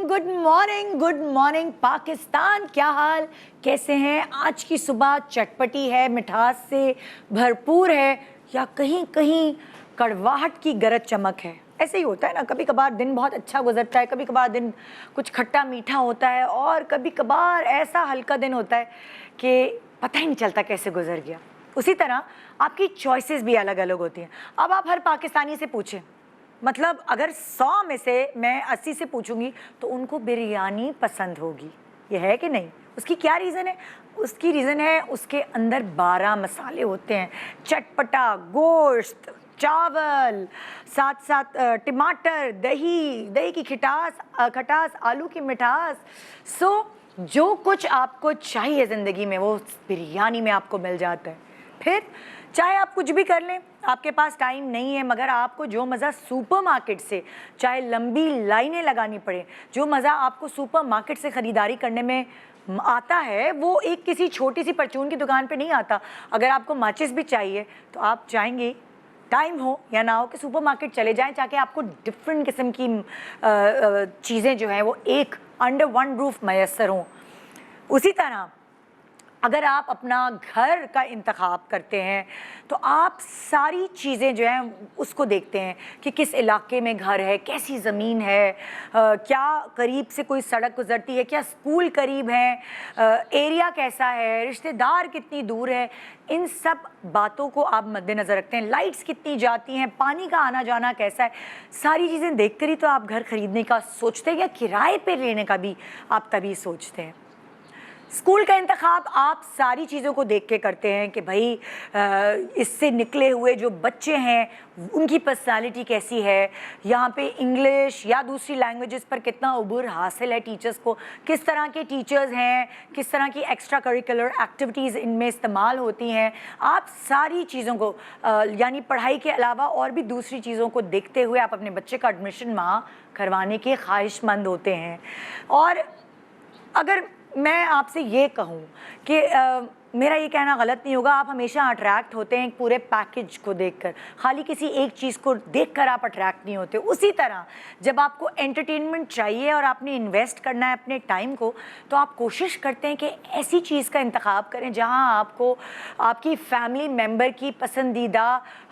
Good morning Pakistan. क्या हाल, कैसे हैं? आज की सुबह चटपटी है, मिठास से भरपूर है या कहीं कहीं कड़वाहट की गरज चमक है? ऐसे ही होता है ना, कभी कभार दिन बहुत अच्छा गुजरता है, कभी कभार दिन कुछ खट्टा मीठा होता है और कभी कभार ऐसा हल्का दिन होता है कि पता ही नहीं चलता कैसे गुजर गया। उसी तरह आपकी चॉइसेस भी अलग अलग होती हैं। अब आप हर पाकिस्तानी से पूछें, मतलब अगर 100 में से मैं 80 से पूछूंगी तो उनको बिरयानी पसंद होगी, ये है कि नहीं? उसकी क्या रीज़न है? उसकी रीज़न है उसके अंदर 12 मसाले होते हैं, चटपटा गोश्त, चावल, साथ साथ टमाटर, दही की खटास, आलू की मिठास। जो कुछ आपको चाहिए ज़िंदगी में वो बिरयानी में आपको मिल जाता है। फिर चाहे आप कुछ भी कर लें, आपके पास टाइम नहीं है, मगर आपको जो मज़ा सुपरमार्केट से, चाहे लंबी लाइनें लगानी पड़े, जो मज़ा आपको सुपरमार्केट से ख़रीदारी करने में आता है वो एक किसी छोटी सी परचून की दुकान पे नहीं आता। अगर आपको माचिस भी चाहिए तो आप चाहेंगे टाइम हो या ना हो कि सुपरमार्केट चले जाएं, ताकि आपको डिफरेंट किस्म की चीज़ें जो हैं वो एक अंडर वन रूफ मैसर हों। उसी तरह अगर आप अपना घर का इंतखाब करते हैं तो आप सारी चीज़ें जो हैं उसको देखते हैं कि किस इलाके में घर है, कैसी ज़मीन है, क्या करीब से कोई सड़क गुजरती है, क्या स्कूल करीब है, एरिया कैसा है, रिश्तेदार कितनी दूर है। इन सब बातों को आप मद्देनज़र रखते हैं। लाइट्स कितनी जाती हैं, पानी का आना जाना कैसा है, सारी चीज़ें देखकर ही तो आप घर ख़रीदने का सोचते हैं या किराए पर लेने का भी आप तभी सोचते हैं। स्कूल का इंतखाब आप सारी चीज़ों को देख के करते हैं कि भाई इससे निकले हुए जो बच्चे हैं उनकी पर्सनालिटी कैसी है, यहाँ पे इंग्लिश या दूसरी लैंग्वेजेस पर कितना उबूर हासिल है टीचर्स को, किस तरह के टीचर्स हैं, किस तरह की एक्स्ट्रा करिकुलर एक्टिविटीज़ इनमें इस्तेमाल होती हैं। आप सारी चीज़ों को यानी पढ़ाई के अलावा और भी दूसरी चीज़ों को देखते हुए आप अपने बच्चे का एडमिशन वहाँ करवाने के ख्वाहिशमंद होते हैं। और अगर मैं आपसे ये कहूँ कि मेरा ये कहना गलत नहीं होगा, आप हमेशा अट्रैक्ट होते हैं एक पूरे पैकेज को देखकर, खाली किसी एक चीज़ को देखकर आप अट्रैक्ट नहीं होते। उसी तरह जब आपको एंटरटेनमेंट चाहिए और आपने इन्वेस्ट करना है अपने टाइम को, तो आप कोशिश करते हैं कि ऐसी चीज़ का इंतखाब करें जहां आपको आपकी फैमिली मेम्बर की पसंदीदा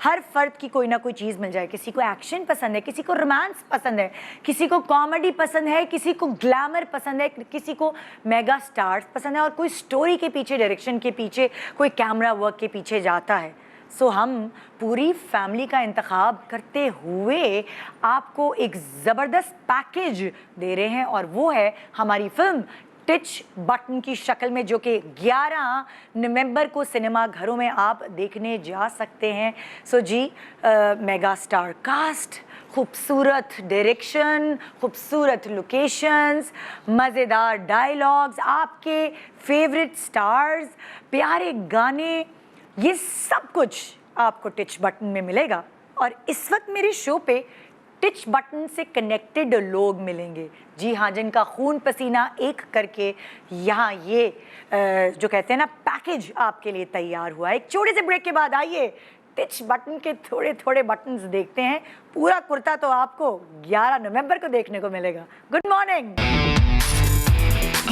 हर फर्द की कोई ना कोई चीज़ मिल जाए। किसी को एक्शन पसंद है, किसी को रोमांस पसंद है, किसी को कॉमेडी पसंद है, किसी को ग्लैमर पसंद है, किसी को मेगा स्टार्स पसंद है और कोई स्टोरी के पीछे, डायरेक्शन के पीछे, कोई कैमरा वर्क के पीछे जाता है। सो हम पूरी फैमिली का इंतखाब करते हुए आपको एक ज़बरदस्त पैकेज दे रहे हैं और वो है हमारी फिल्म टिच बटन की शक्ल में, जो कि 11 नवंबर को सिनेमा घरों में आप देखने जा सकते हैं। सो जी, मेगा स्टार कास्ट, खूबसूरत डायरेक्शन, खूबसूरत लोकेशंस, मज़ेदार डायलॉग्स, आपके फेवरेट स्टार्स, प्यारे गाने, ये सब कुछ आपको टिच बटन में मिलेगा। और इस वक्त मेरे शो पे टिच बटन से कनेक्टेड लोग मिलेंगे, जी हाँ, जिनका खून पसीना एक करके यहाँ ये जो कहते हैं ना पैकेज आपके लिए तैयार हुआ है। एक छोटे से ब्रेक के बाद आइए टिच बटन के थोड़े थोड़े बटन्स देखते हैं। पूरा कुर्ता तो आपको 11 नवंबर को देखने को मिलेगा। Good morning.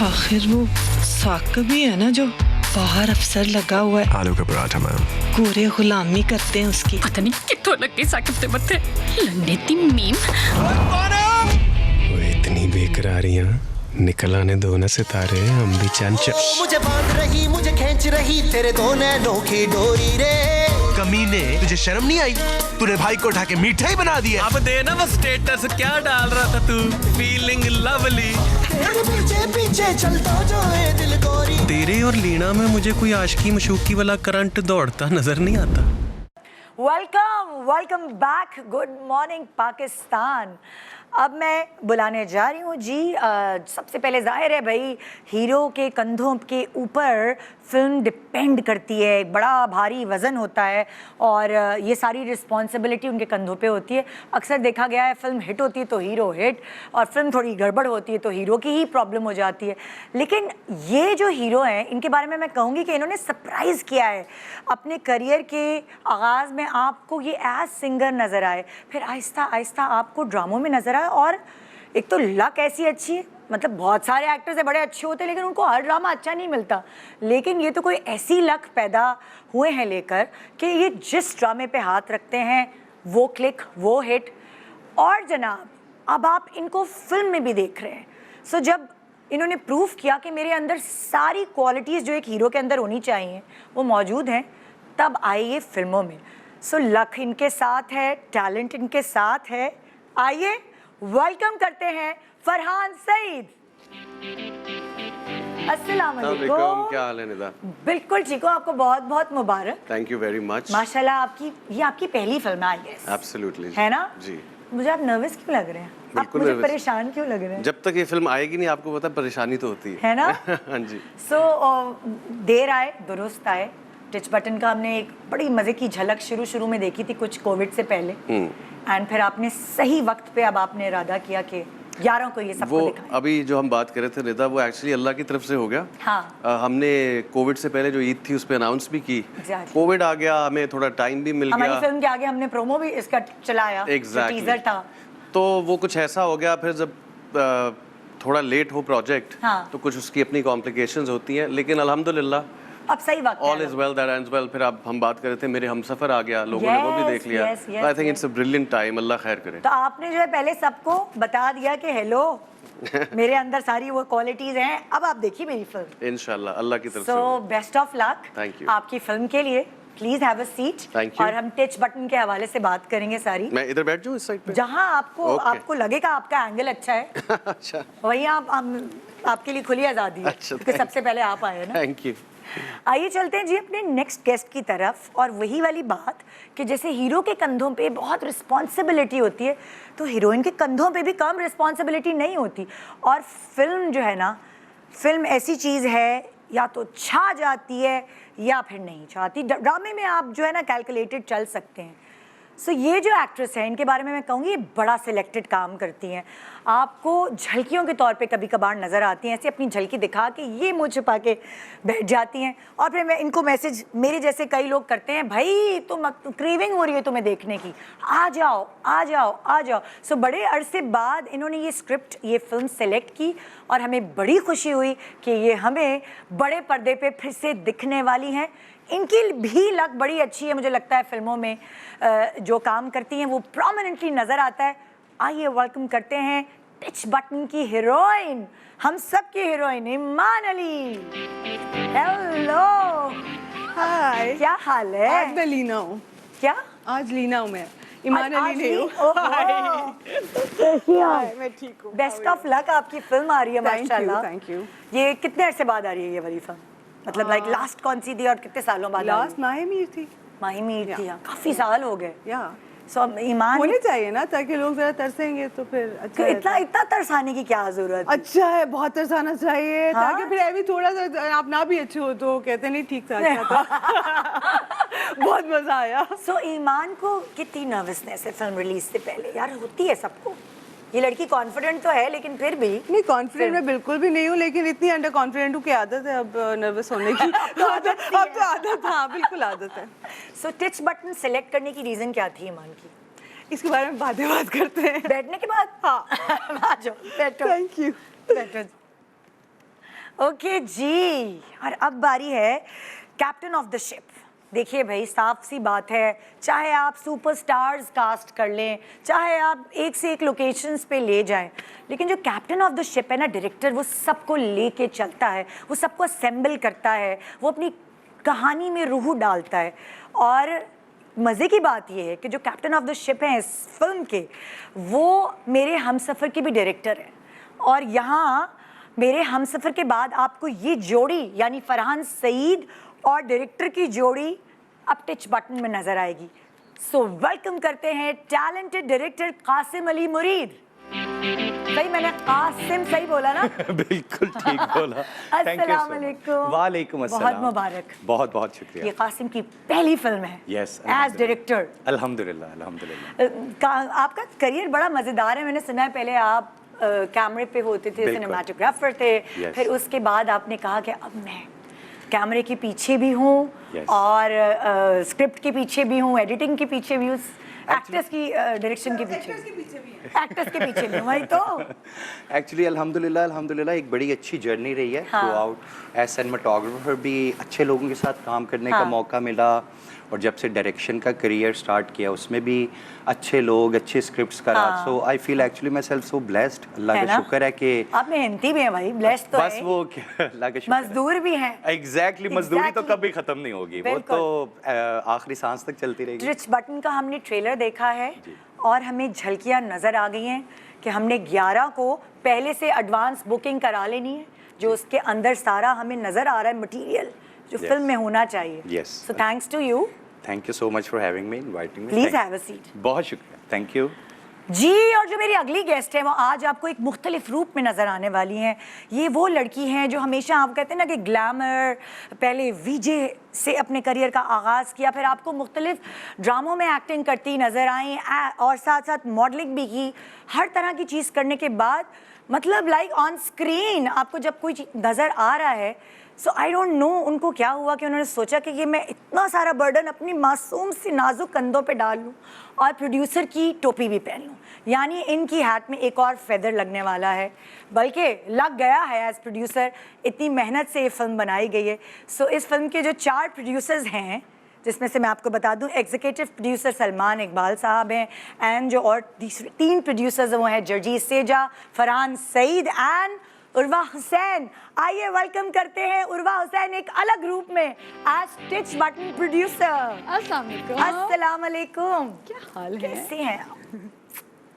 आखिर वो साकब भी है ना जो बाहर अफसर लगा हुआ है। आलू का पराठा मैम। पूरे गुलामी करते हैं उसकी। पता नहीं कितों लग गई साकिब ते मत्थे लन्नेती मीम। वो इतनी बेकरारियां, निकल आने दो ना सितारे, हम भी चंचल। मुझे बांध रही, मुझे खींच रही तेरे दो नैनों की डोरी रे। कमीने, तुझे शर्म नहीं आई? तूने भाई को उठा के मिठाई बना दिया। अब देना वो स्टेटस क्या डाल रहा था तू, फीलिंग लवली। तेरे पीछे पीछे चलता जो है दिल गोरी। तेरे और लीना में मुझे कोई आशिकी मशूकी वाला करंट दौड़ता नजर नहीं आता। Welcome back. Good morning Pakistan. अब मैं बुलाने जा रही हूँ जी, सबसे पहले जाहिर है भाई हीरो के कंधों के ऊपर फिल्म डिपेंड करती है, एक बड़ा भारी वज़न होता है और ये सारी रिस्पॉन्सिबिलिटी उनके कंधों पे होती है। अक्सर देखा गया है फिल्म हिट होती है तो हीरो हिट, और फिल्म थोड़ी गड़बड़ होती है तो हीरो की ही प्रॉब्लम हो जाती है। लेकिन ये जो हीरो हैं इनके बारे में मैं कहूँगी कि इन्होंने सरप्राइज़ किया है। अपने करियर के आगाज़ में आपको ये एज सिंगर नज़र आए, फिर आहिस्ता आहिस्ता आपको ड्रामों में नज़र आए और एक तो लक ऐसी अच्छी है, मतलब बहुत सारे एक्टर्स है बड़े अच्छे होते हैं लेकिन उनको हर ड्रामा अच्छा नहीं मिलता, लेकिन ये तो कोई ऐसी लक पैदा हुए हैं लेकर कि ये जिस ड्रामे पे हाथ रखते हैं वो क्लिक, वो हिट। और जनाब अब आप इनको फिल्म में भी देख रहे हैं। सो जब इन्होंने प्रूफ किया कि मेरे अंदर सारी क्वालिटीज़ जो एक हीरो के अंदर होनी चाहिए वो मौजूद हैं, तब आए ये फिल्मों में। सो लक इनके साथ है, टैलेंट इनके साथ है। आइए वेलकम करते हैं फरहान सईद। अस्सलाम वालेकुम। क्या हाल है निदा? बिल्कुल ठीक हो, आपको बहुत बहुत मुबारक। Thank you very much. माशाल्लाह आपकी ये आपकी पहली फिल्म आई है। एब्सोल्युटली है ना जी। मुझे आप नर्वस क्यों लग रहे हैं? आप बिल्कुल मुझे nervous। परेशान क्यों लग रहे हैं? जब तक ये फिल्म आएगी नहीं आपको पता परेशानी तो होती है ना? हाँ जी। सो देर आए दुरुस्त आए। टिच बटन का हमने एक बड़ी मजे की झलक शुरू में देखी थी कुछ कोविड से पहले, एंड फिर आपने सही वक्त पे अब आपने इरादा किया कि 11 को ये सबको वो दिखाएं। अभी जो हम बात कर रहे थे निदा, वो एक्चुअली अल्लाह की तरफ से हो गया। हाँ। हमने कोविड से पहले जो ईद थी उस पर अनाउंस भी की। Exactly। कोविड आ गया, हमें थोड़ा टाइम भी मिल हमारी गया। फिल्म के आगे हमने प्रोमो भी इसका चलाया। Exactly। टीजर था। तो वो कुछ ऐसा हो गया, फिर जब थोड़ा लेट हो प्रोजेक्ट, हाँ। तो कुछ उसकी अपनी कॉम्प्लिकेशंस होती हैं, लेकिन अल्हम्दुलिल्लाह अब सही वक्त all is well that ends well. फिर अब हम बात कर रहे थे, मेरे हमसफर आ गया, लोगों ने वो भी देख लिया। I think it's a brilliant time, अल्लाह खैर करे। तो आपने जो है पहले सबको बता दिया कि हेलो मेरे अंदर सारी वो क्वालिटीज हैं, अब आप देखिए मेरी फिल्म इंशाल्लाह अल्लाह की तरफ से। So best of luck Thank you। आपकी फिल्म के लिए। Please have a seat. Thank you। और हम टच बटन के हवाले से बात करेंगे सारी। मैं इधर बैठ जाऊं इस साइड पे? जहां आपको Okay। आपको लगेगा आपका एंगल अच्छा है अच्छा, वहीं आपके लिए खुली आज़ादी है। अच्छा, क्योंकि thank सबसे पहले आप आए हैं ना। Thank you. आइए चलते हैं जी अपने नेक्स्ट गेस्ट की तरफ। और वही वाली बात कि जैसे हीरो के कंधों पे बहुत रिस्पॉन्सिबिलिटी होती है, तो हीरोइन के कंधों पे भी कम रिस्पॉन्सिबिलिटी नहीं होती। और फिल्म जो है ना, फिल्म ऐसी चीज़ है या तो छा जाती है या फिर नहीं छाती। ड्रामे में आप जो है ना कैलकुलेटेड चल सकते हैं। सो ये जो एक्ट्रेस है इनके बारे में मैं कहूँगी ये बड़ा सिलेक्टेड काम करती हैं। आपको झलकियों के तौर पे कभी कभार नज़र आती हैं, ऐसे अपनी झलकी दिखा के ये मुँह छुपा के बैठ जाती हैं। और फिर मैं इनको मैसेज मेरे जैसे कई लोग करते हैं, भाई तुम क्रेविंग हो रही है तुम्हें देखने की, आ जाओ आ जाओ आ जाओ। सो बड़े अरसे बाद इन्होंने ये स्क्रिप्ट, ये फिल्म सेलेक्ट की और हमें बड़ी खुशी हुई कि ये हमें बड़े पर्दे पे फिर से दिखने वाली हैं। इनकी भी लक बड़ी अच्छी है, मुझे लगता है फिल्मों में जो काम करती हैं वो प्रोमिनेंटली नज़र आता है। आइए वेलकम करते हैं टिच बटन की हीरोइन, हम सब की हीरोइन ईमान अली। हेलो, हाय। क्या हाल है? आज मैं लीना हूँ। क्या? आज लीना हूँ मैं, ईमान अली नहीं हूँ। हाय, मैं ठीक हूँ। बेस्ट ऑफ लक, आपकी फिल्म आ रही है माशाल्लाह। Thank you. ये कितने अरसे बाद आ रही है ये वाली फिल्म? मतलब लाइक लास्ट कौन सी थी और कितने सालों बाद? लास्ट माही मीर थी। माही मीर थी, काफी साल हो गए। या सो ईमान होने चाहिए ना, ताकि लोग जरा तरसेंगे तो फिर अच्छा तो रहता है। इतना तरसाने की क्या जरूरत है? अच्छा है, बहुत तरसाना चाहिए। हाँ? ताकि फिर अभी थोड़ा सा आप ना भी अच्छे हो तो कहते नहीं ठीक था, अच्छा था। बहुत मजा आया। सो ईमान को कितनी नर्वसनेस है फिल्म रिलीज से पहले? यार होती है सबको, ये लड़की कॉन्फिडेंट तो है लेकिन फिर भी। नहीं, कॉन्फिडेंट मैं बिल्कुल भी नहीं हूँ, लेकिन इतनी अंडर कॉन्फिडेंट हूँ कि आदत है अब नर्वस होने की। अब तो आदत, हाँ बिल्कुल आदत है। सो टिच बटन सेलेक्ट करने की रीजन क्या थी ईमान की? इसके बारे में बात करते हैं बैठने के बाद। हाँ आ जाओ बैठो। Thank you. बैठो। ओके जी, और अब बारी है कैप्टन ऑफ द शिप। देखिए भाई, साफ सी बात है, चाहे आप सुपरस्टार्स कास्ट कर लें, चाहे आप एक से एक लोकेशंस पे ले जाएं, लेकिन जो कैप्टन ऑफ द शिप है ना, डायरेक्टर, वो सबको लेके चलता है, वो सबको असेंबल करता है, वो अपनी कहानी में रूह डालता है। और मज़े की बात ये है कि जो कैप्टन ऑफ द शिप हैं इस फिल्म के, वो मेरे हमसफ़र के भी डायरेक्टर हैं। और यहाँ मेरे हमसफ़र के बाद आपको ये जोड़ी यानी फरहान सईद और डायरेक्टर की जोड़ी अब टिच बटन में नजर आएगी। सो वेलकम करते हैं टैलेंटेड डायरेक्टर कासिम अली मुरीद। सही मैंने कासिम सही बोला ना? बिल्कुल ठीक बोला। अस्सलाम वालेकुम। वालेकुम अस्सलाम। बहुत मुबारक। बहुत बहुत शुक्रिया। ये कासिम की पहली फिल्म है यस एज डायरेक्टर। अल्हम्दुलिल्लाह अल्हम्दुलिल्लाह। आपका करियर बड़ा मजेदार है। मैंने सुना है पहले आप कैमरे पे होते थे, सिनेमेटोग्राफर थे, फिर उसके बाद आपने कहा कि अब मैं कैमरे के पीछे भी हूँ Yes. और स्क्रिप्ट के पीछे भी हूँ, एडिटिंग के पीछे भी हूँ, एक्टर्स की डायरेक्शन के पीछे एक्टर्स के पीछे भी हूँ, वही तो। एक्चुअली अल्हम्दुलिल्लाह एक बड़ी अच्छी जर्नी रही है थ्रू आउट। एज सिनेमाटोग्राफर भी अच्छे लोगों के साथ काम करने का मौका मिला, और जब से डायरेक्शन का करियर स्टार्ट किया उसमें भी अच्छे लोग, अच्छे स्क्रिप्ट्स का रात। So I feel actually myself so blessed. अल्लाह का शुक्र है कि आप मेहनती भी हैं भाई, ब्लेस्ड तो बस है। वो अल्लाह का शुक्र, मजदूर भी हैं। एग्जैक्टली मजदूरी तो Exactly. कभी खत्म नहीं होगी, वो तो आखिरी सांस तक चलती रहेगी। रिच बटन का हमने ट्रेलर देखा है और हमें झलकियां नजर आ गई हैं कि हमने 11 को पहले से एडवांस बुकिंग करा लेनी है, जो उसके अंदर सारा हमें नजर आ रहा है मटेरियल जो फिल्म में होना चाहिए। Yes. So thanks to you. Thank you so much for having me, inviting me. Please have a seat. बहुत शुक्रिया, थैंक यू जी। और जो मेरी अगली गेस्ट है वो आज आपको एक मुख्तलिफ रूप में नज़र आने वाली हैं। ये वो लड़की हैं जो हमेशा आप कहते हैं ना कि ग्लैमर, पहले वीजे से अपने करियर का आगाज़ किया, फिर आपको मुख्तलिफ ड्रामों में एक्टिंग करती नज़र आई और साथ साथ मॉडलिंग भी की। हर तरह की चीज़ करने के बाद मतलब लाइक ऑन स्क्रीन आपको जब कोई नज़र आ रहा है, सो आई डोंट नो उनको क्या हुआ कि उन्होंने सोचा कि ये मैं इतना सारा बर्डन अपनी मासूम सी नाजुक कंधों पे डाल लूँ और प्रोड्यूसर की टोपी भी पहन लूँ। यानी इनकी हैट में एक और फेदर लगने वाला है, बल्कि लग गया है एज प्रोड्यूसर। इतनी मेहनत से ये फिल्म बनाई गई है। सो इस फिल्म के जो 4 प्रोड्यूसर्स हैं, जिसमें से मैं आपको बता दूं एग्जीक्यूटिव प्रोड्यूसर सलमान इकबाल साहब हैं, एंड जो और 3 प्रोड्यूसर्स वो हैं जर्जीत सेजा, फरहान सईद एंड उर्वा हुसैन। आइए वेलकम करते हैं उर्वा हुसैन एक अलग रूप में एज स्टिच बटन प्रोड्यूसर। अस्सलाम वालेकुम। क्या हाल है? कैसे हैं आप?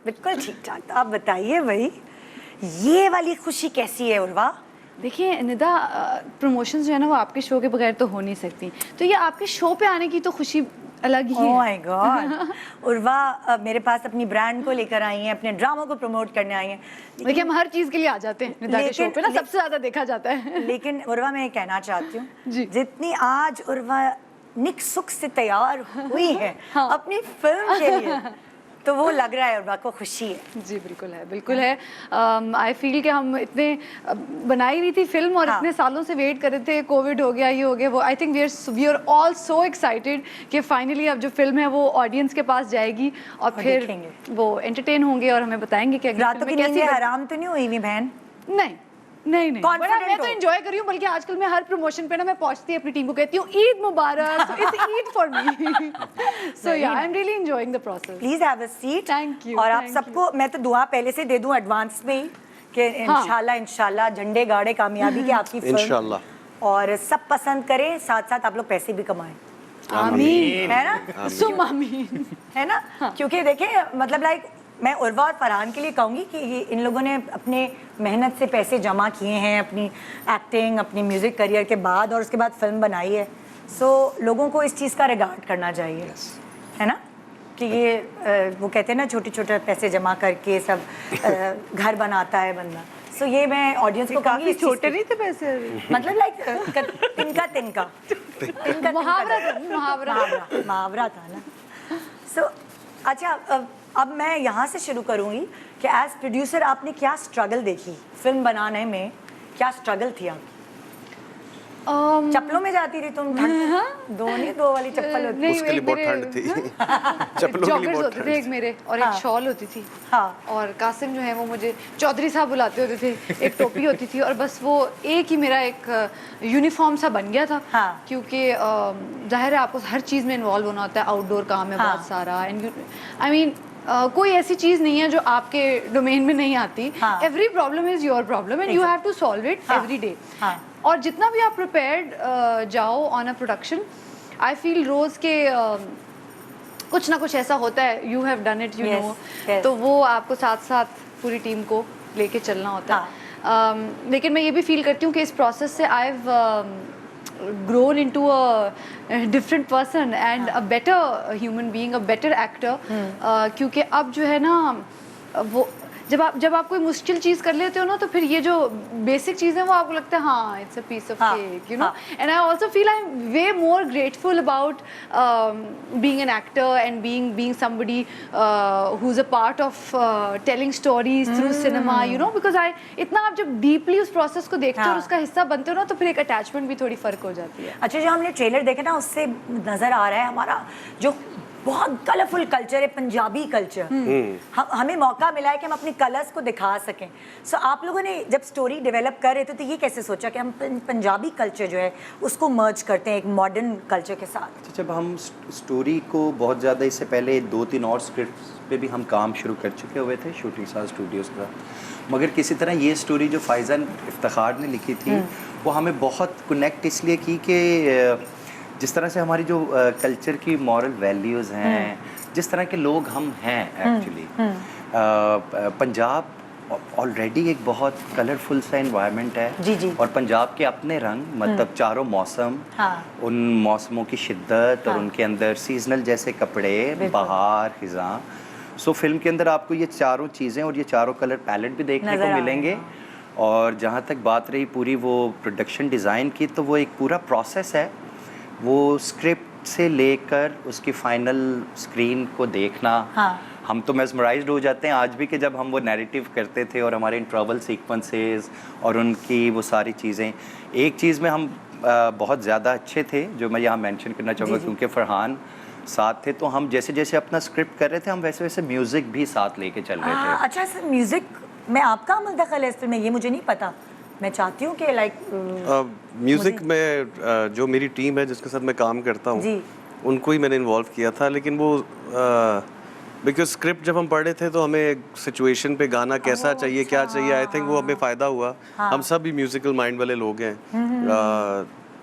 बिल्कुल ठीक ठाक। तो आप बताइए भाई, ये वाली खुशी कैसी है उर्वा? देखिए निदा, प्रमोशंस जो है ना वो आपके शो के बगैर तो हो नहीं सकती, तो ये आपके शो पे आने की तो खुशी अलग ही है। Oh my God. उर्वा मेरे पास अपनी ब्रांड को लेकर आई हैं, अपने ड्रामों को प्रमोट करने आई हैं। देखिए हम हर चीज़ के लिए आ जाते हैं निदा के शो पे ना, सबसे ज़्यादा देखा जाता है। लेकिन उर्वा मैं ये कहना चाहती हूँ, जी। जितनी आज उर्वा निक सुख से तैयार हुई है अपनी फिल्म के लिए, तो वो लग रहा है उर्वा को खुशी है। जी बिल्कुल है, बिल्कुल है। आई फील कि हम इतने बनाई हुई थी फिल्म और इतने सालों से वेट कर रहे थे, कोविड हो गया, ये हो गया, वो I think we are all so excited कि फाइनली अब जो फिल्म है वो ऑडियंस के पास जाएगी और फिर वो एंटरटेन होंगे और हमें बताएंगे कि रातों की नींद हराम तो नहीं हुई भी बहन? नहीं नहीं नहीं, मैं तो एंजॉय करी हूँ। बल्कि आजकल मैं हर प्रमोशन पे ना मैं पहुंचती अपनी टीम को कहती हूँ ईद मुबारक, इट्स ईद फॉर मी। सो या I am really enjoying the process. Please have a seat. Thank you. और आप सबको मैं तो दुआ पहले से दे दूं एडवांस में ही कि इंशाल्लाह झंडे गाड़े कामयाबी के आपकी फिल्म, इंशाल्लाह, और सब पसंद करें, साथ साथ आप लोग पैसे भी कमाएं। आमीन। है ना? सुम आमीन। है ना? क्योंकि देखिए मतलब लाइक मैं उर्वा और फरहान के लिए कहूँगी कि ये इन लोगों ने अपने मेहनत से पैसे जमा किए हैं अपनी एक्टिंग, अपनी म्यूज़िक करियर के बाद, और उसके बाद फिल्म बनाई है। सो लोगों को इस चीज़ का रिगार्ड करना चाहिए, है ना? कि ये वो कहते हैं ना छोटे छोटे पैसे जमा करके सब घर बनाता है बंदा। सो ये मैं ऑडियंस को कहूँगी, छोटे नहीं थे पैसे, मतलब लाइक तिनका मुहावरा था ना। सो अच्छा, अब मैं यहाँ से शुरू करूँगी कि एज प्रोड्यूसर आपने क्या स्ट्रगल देखी फिल्म बनाने में? क्या स्ट्रगल थी आपकी? चप्पलों में जाती थी तुम? दो वाली चप्पल होती? उसके लिए बहुत ठंड थी। चप्पलों के लिए बहुत होते थे एक मेरे, और एक शॉल होती थी। और कासिम जो है वो मुझे चौधरी साहब बुलाते होते थे। एक टोपी होती थी और बस वो एक ही मेरा एक यूनिफॉर्म सा बन गया था। क्योंकि जाहिर है आपको हर चीज़ में इन्वॉल्व होना होता है, आउटडोर काम है बहुत सारा, एंड आई मीन कोई ऐसी चीज़ नहीं है जो आपके डोमेन में नहीं आती। Every problem is your problem and you have to solve it every day. और जितना भी आप प्रिपेयर्ड जाओ on a production, I feel रोज़ के कुछ ना कुछ ऐसा होता है, you have done it, you know, तो वो आपको साथ साथ पूरी टीम को लेके चलना होता है। लेकिन मैं ये भी फील करती हूँ कि इस प्रोसेस से I have grown into a different person and a better human being, a better actor। क्योंकि अब जो है ना वो जब आप कोई मुश्किल चीज़ कर लेते हो ना, तो फिर ये जो बेसिक चीज़ें वो आपको लगता है हाँ it's a piece of cake, you know. And I also feel I am way more grateful about being an actor and being somebody who is a part of telling stories through cinema, you know, because इतना आप जब deeply उस process को देखते हो और उसका हिस्सा बनते हो ना, तो फिर एक अटैचमेंट भी थोड़ी फर्क हो जाती है. अच्छा, जो हमने ट्रेलर देखे ना, उससे नजर आ रहा है हमारा जो बहुत कलरफुल कल्चर है, पंजाबी कल्चर. हमें मौका मिला है कि हम अपने कलर्स को दिखा सकें. सो आप लोगों ने जब स्टोरी डेवलप कर रहे थे तो ये कैसे सोचा कि हम पंजाबी कल्चर जो है उसको मर्ज करते हैं एक मॉडर्न कल्चर के साथ? जब हम स्टोरी को बहुत ज़्यादा, इससे पहले 2-3 और स्क्रिप्ट्स पे भी हम काम शुरू कर चुके हुए थे शूटिंग स्टार स्टूडियोज़ का, मगर किसी तरह ये स्टोरी जो फैज़न इफ्तिखार ने लिखी थी वो हमें बहुत कनेक्ट इसलिए की कि जिस तरह से हमारी जो कल्चर की मॉरल वैल्यूज़ हैं, जिस तरह के लोग हम हैं एक्चुअली, पंजाब ऑलरेडी एक बहुत कलरफुल सा एनवायरनमेंट है. जी जी. और पंजाब के अपने रंग, मतलब चारों मौसम, उन मौसमों की शिद्दत और उनके अंदर सीजनल जैसे कपड़े, बहार, खिज़ां. सो फिल्म के अंदर आपको ये चारों चीज़ें और ये चारों कलर पैलेट भी देखने को मिलेंगे. और जहाँ तक बात रही पूरी वो प्रोडक्शन डिज़ाइन की, तो वो एक पूरा प्रोसेस है. वो स्क्रिप्ट से लेकर उसकी फाइनल स्क्रीन को देखना, हम तो मेस्मराइज्ड हो जाते हैं आज भी कि जब हम वो नैरेटिव करते थे और हमारे इंटरवल सीक्वेंसेस और उनकी वो सारी चीज़ें. एक चीज़ में हम बहुत ज़्यादा अच्छे थे जो मैं यहाँ मेंशन करना चाहूँगा, क्योंकि फरहान साथ थे, तो हम जैसे जैसे अपना स्क्रिप्ट कर रहे थे हम वैसे वैसे म्यूज़िक भी साथ लेके चल रहे थे. अच्छा सर, म्यूज़िक में आपका अमल दखल है इस फिल्म में? ये मुझे नहीं पता. मैं चाहती हूँ कि म्यूज़िक में जो मेरी टीम है जिसके साथ मैं काम करता हूँ उनको ही मैंने इन्वॉल्व किया था. लेकिन वो बिकॉज स्क्रिप्ट जब हम पढ़ रहे थे तो हमें सिचुएशन पे गाना कैसा चाहिए, क्या चाहिए, आई थिंक वो हमें फ़ायदा हुआ. हम सब भी म्यूज़िकल माइंड वाले लोग हैं.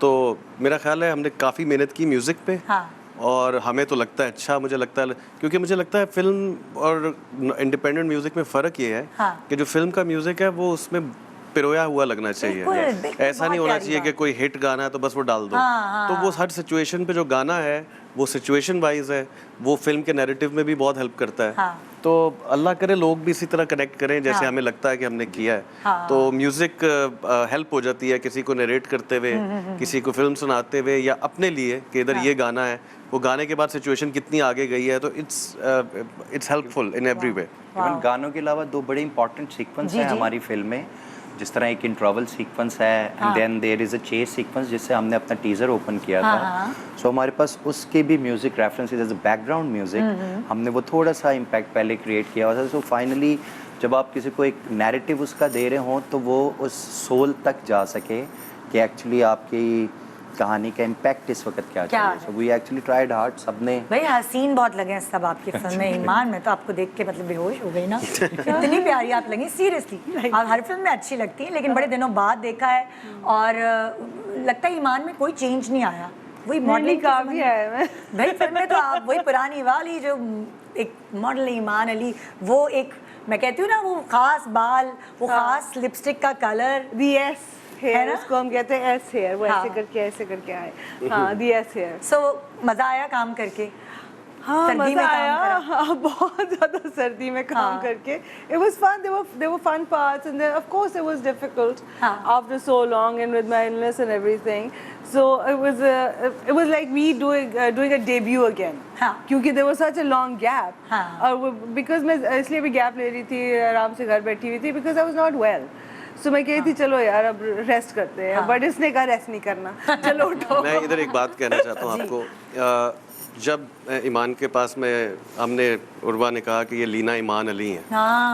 तो मेरा ख्याल है हमने काफ़ी मेहनत की म्यूज़िक पे. और हमें तो लगता है अच्छा, मुझे लगता है, क्योंकि मुझे लगता है फिल्म और इंडिपेंडेंट म्यूज़िक में फ़र्क ये है कि जो फिल्म का म्यूज़िक है वो उसमें पिरोया हुआ लगना चाहिए. ऐसा नहीं होना चाहिए कि कोई हिट गाना है तो बस वो डाल दो. तो वो हर सिचुएशन पे जो गाना है वो सिचुएशन वाइज है, वो फिल्म के नैरेटिव में भी बहुत हेल्प करता है. तो अल्लाह करे लोग भी इसी तरह कनेक्ट करें जैसे हमें लगता है कि हमने किया है. तो म्यूज़िक हेल्प हो जाती है किसी को नरेट करते हुए, किसी को फिल्म सुनाते हुए, या अपने लिए कि इधर ये गाना है, वो गाने के बाद सिचुएशन कितनी आगे गई है. तो it's helpful in every way. Even गानों के अलावा 2 बड़े इंपॉर्टेंट सीक्वेंस हैं हमारी फिल्म में. जिस तरह एक इंटरवल सीक्वेंस है and then there is a chase sequence जिससे हमने अपना टीज़र ओपन किया था. सो हमारे पास उसके भी music references as a background music हमने वो थोड़ा सा इम्पैक्ट पहले क्रिएट किया हुआ था. सो फाइनली जब आप किसी को एक नैरेटिव उसका दे रहे हों तो वो उस सोल तक जा सके कि एक्चुअली आपकी कहानी का इम्पैक्ट इस वक्त क्या चाहिए. So we actually tried hard. सबने भाई हसीन बहुत लगे हैं सब आपकी फिल्म में. ईमान में तो आपको देख के मतलब बेहोश हो गई ना. इतनी प्यारी आप लगी सीरियसली. आप हर फिल्म में अच्छी लगती हैं लेकिन बड़े दिनों बाद देखा है और लगता है ईमान में कोई चेंज नहीं आया. वही मॉडलिंग का भी है भाई फिल्म में तो आप वही पुरानी वाली जो एक मॉडल ईमान अली, वो एक मैं कहती हूँ ना वो खास बाल, वो खास लिपस्टिक का कलर, एस हेयर, उसको हम कहते हैं एस हेयर. वो ऐसे करके आए. हाँ, दी एस हेयर. सो मजा आया काम करके? हाँ, मजा आया. हाँ, बहुत ज़्यादा सर्दी में काम करके. It was fun. There were fun parts, and then of course it was difficult after so long and with my illness and everything. So it was like me doing a debut again. क्योंकि there was such a long gap. और because मैं इसलिए भी gap ले रही थी, आराम से घर बैठी हुई थी because I was not well. So मैं कही थी चलो यार अब रेस्ट करते हैं. बट इसने कहा रेस्ट नहीं करना, चलो उठो. मैं इधर एक बात कहना चाहता हूँ आपको. जब ईमान के पास में हमने उर्वा ने कहा कि ये लीना ईमान अली हैं.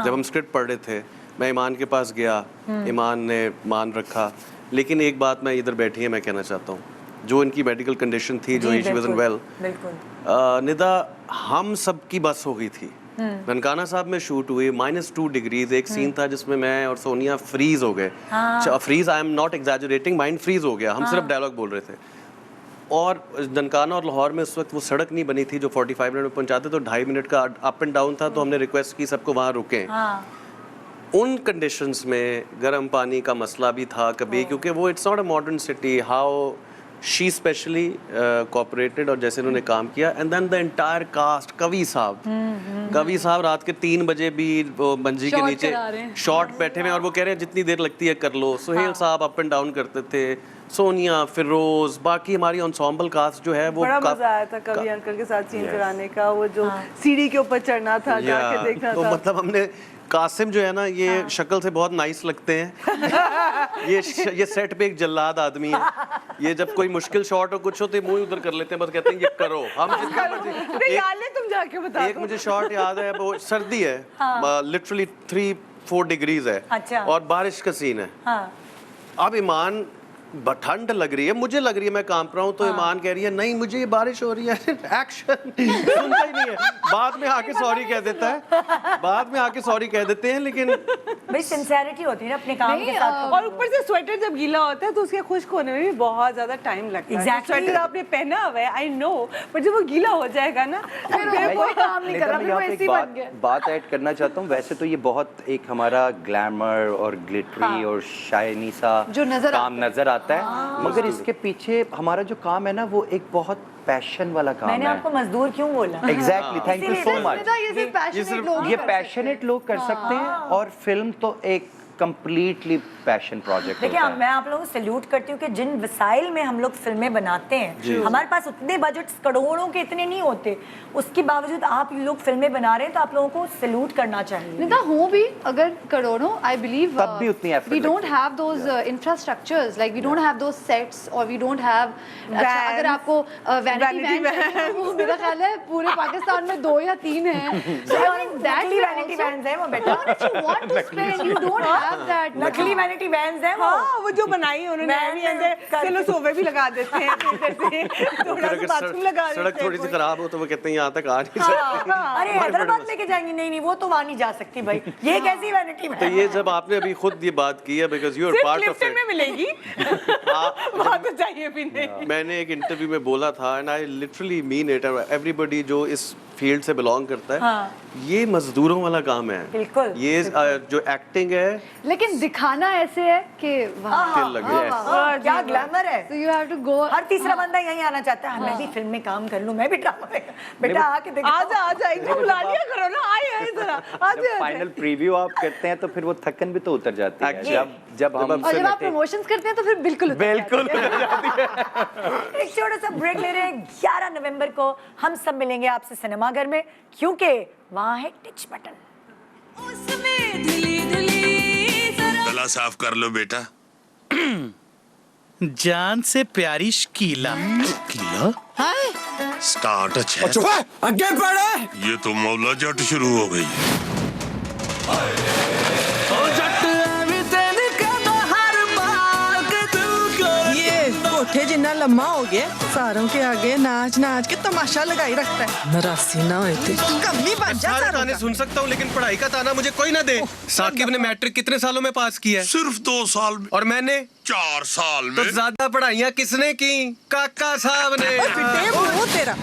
जब हम स्क्रिप्ट पढ़ रहे थे मैं ईमान के पास गया, ईमान ने मान रखा. लेकिन एक बात मैं इधर बैठी है मैं कहना चाहता हूँ, जो इनकी मेडिकल कंडीशन थी, जो शी वाज़न्ट वेल, निदा हम सब की बस हो गई थी. ननकाना साहब में शूट हुई -2 डिग्रीज. एक सीन था जिसमें मैं और सोनिया फ्रीज हो गए. Freeze, I am not exaggerating, mind freeze हो गया. हम सिर्फ डायलॉग बोल रहे थे. और ननकाना और लाहौर में उस वक्त वो सड़क नहीं बनी थी जो 45 मिनट में पहुंचाते, तो 2.5 मिनट का अप एंड डाउन था. तो हमने रिक्वेस्ट की सबको वहाँ रुकें. उन कंडीशंस में गर्म पानी का मसला भी था कभी, क्योंकि वो it's not a modern city. How she specially cooperated और जैसे उन्होंने काम किया and then the entire cast, कवि साहब रात के 3 बजे भी वो मंजी के नीचे शॉट बैठे हुए और वो कह रहे हैं जितनी देर लगती है कर लो। सुहेल साहब अप एंड डाउन करते थे, सोनिया, फिरोज, बाकी हमारी एंसेम्बल कास्ट जो है वो बड़ा मजा आया था कवि अंकल के साथ सीन कराने का, वो जो सीढ़ी के ऊपर चढ़ना था, जाके देखना तो था। मतलब हमने कासिम जो है ना ये शक्ल से बहुत नाइस लगते हैं। ये सेट पे एक जल्लाद आदमी है। ये जब कोई मुश्किल शॉट हो कुछ हो तो मुंह उधर कर लेते हैं, बस कहते हैं ये करो, हम जितना मर्जी। तुम जाके बता एक मुझे शॉट याद है, वो सर्दी है, लिटरली 3-4 डिग्रीज है और बारिश का सीन है। अब ईमान ठंड लग रही है, मुझे लग रही है मैं कांप रहा हूँ, तो ईमान कह रही है नहीं मुझे ये बारिश हो रही है। एक्शन सुनता ही नहीं है, बाद में आके सॉरी कह देता है, बाद में आके सॉरी कह देते हैं, लेकिन भाई सिंसियरिटी होती है ना अपने काम के साथ। और ऊपर से स्वेटर जब गीला होता है तो उसके खुश्क होने में भी बहुत ज्यादा टाइम लगता है। स्वेटर आपने पहना हुआ है, आई नो, पर जब वो गीला हो जाएगा ना फिर कोई काम नहीं कर रहा, मैं यहाँ पे एक बात ऐड करना चाहता हूँ। वैसे तो ये बहुत एक हमारा ग्लैमर और ग्लिटरी और शाइनी सा जो काम नजर आता है, मगर इसके पीछे हमारा जो काम है ना वो एक बहुत पैशन वाला काम मैंने है। आपको मजदूर क्यों बोला? Exactly, thank you so much. ये पैशनेट लोग कर सकते हैं और फिल्म तो एक कंप्लीटली पैशन प्रोजेक्ट देखिए मैं आप लोगों को सैल्यूट करती हूँ कि जिन वसाइल में हम लोग फिल्में बनाते हैं, हमारे पास उतने बजट्स करोड़ों के इतने नहीं होते, उसके बावजूद आप लोग फिल्में बना रहे हैं, तो आप लोगों को सैल्यूट करना चाहिए। निता हो भी अगर करोड़ों, आई बिलीव तब भी उतनी effort we don't have those infrastructures, like we don't have those sets और वी डोंट हैव, अगर आपको वैनिटी वैन, वो मेरा ख्याल है पूरे पाकिस्तान में 2 या 3 हैं। So I mean that vanity vans है वो बेटा, you want to spend, you don't have that। नकली वैनिटी वैन्स है वो जो बनाई है उन्होंने, भी अंदर चलो सोफे भी लगा देते हैं, थोड़ा सा बाथरूम लगा देते हैं। सड़क थोड़ी सी खराब हो तो वो कहते हैं यहाँ तक आ नहीं सकती। अरे हैदराबाद लेके जाएंगे, नहीं वो तो वहाँ नहीं जा सकती भाई, ये कैसी वैनिटी तो ये जब आपने अभी खुद ये बात की है, because you are part of it, में मिलेगी वहाँ तो चाहिए भी नहीं। मैंने एक इंटरव्यू में बोला था and I literally mean it, everybody जो इस फील्ड से बिलोंग करता है, ये मजदूरों वाला काम है बिल्कुल। ये जो एक्टिंग है, लेकिन दिखाना ऐसे है कि दिल लग जाए, क्या ग्लैमर है। So you have to go। हर तीसरा बंदा यहीं आना चाहता है, मैं भी फिल्म में काम कर लूं, मैं भी ड्रामा में, बेटा आके देखो, आजा एकदम बुला लिया करो ना, आइए जरा आजा। फाइनल प्रीव्यू आप करते हैं तो फिर वो थकन भी तो उतर जाती है। जब हम और जब आप प्रमोशंस करते हैं तो फिर बिल्कुल एक छोटा सा ब्रेक ले रहे हैं। 11 नवंबर को हम सब मिलेंगे आपसे सिनेमाघर में, क्योंकि वहाँ है टिच बटन। गला साफ कर लो बेटा। जान से प्यारी शकीला। किला स्टार्ट अच्छा है, आगे बढ़े। ये तो मौला जट शुरू हो गई। कोठे जिन्ना लम्मा हो गया, सारों के आगे नाच नाच के तमाशा लगाई रखता है। नारासी ना होए थे कमी बन जा। सारे ताने सुन सकता हूँ लेकिन पढ़ाई का ताना मुझे कोई ना दे। साकिब ने मैट्रिक कितने सालों में पास किया है? सिर्फ 2 साल में। और मैंने 4 साल में। तो ज्यादा पढ़ाइयाँ किसने की? काका साहब ने। तेरा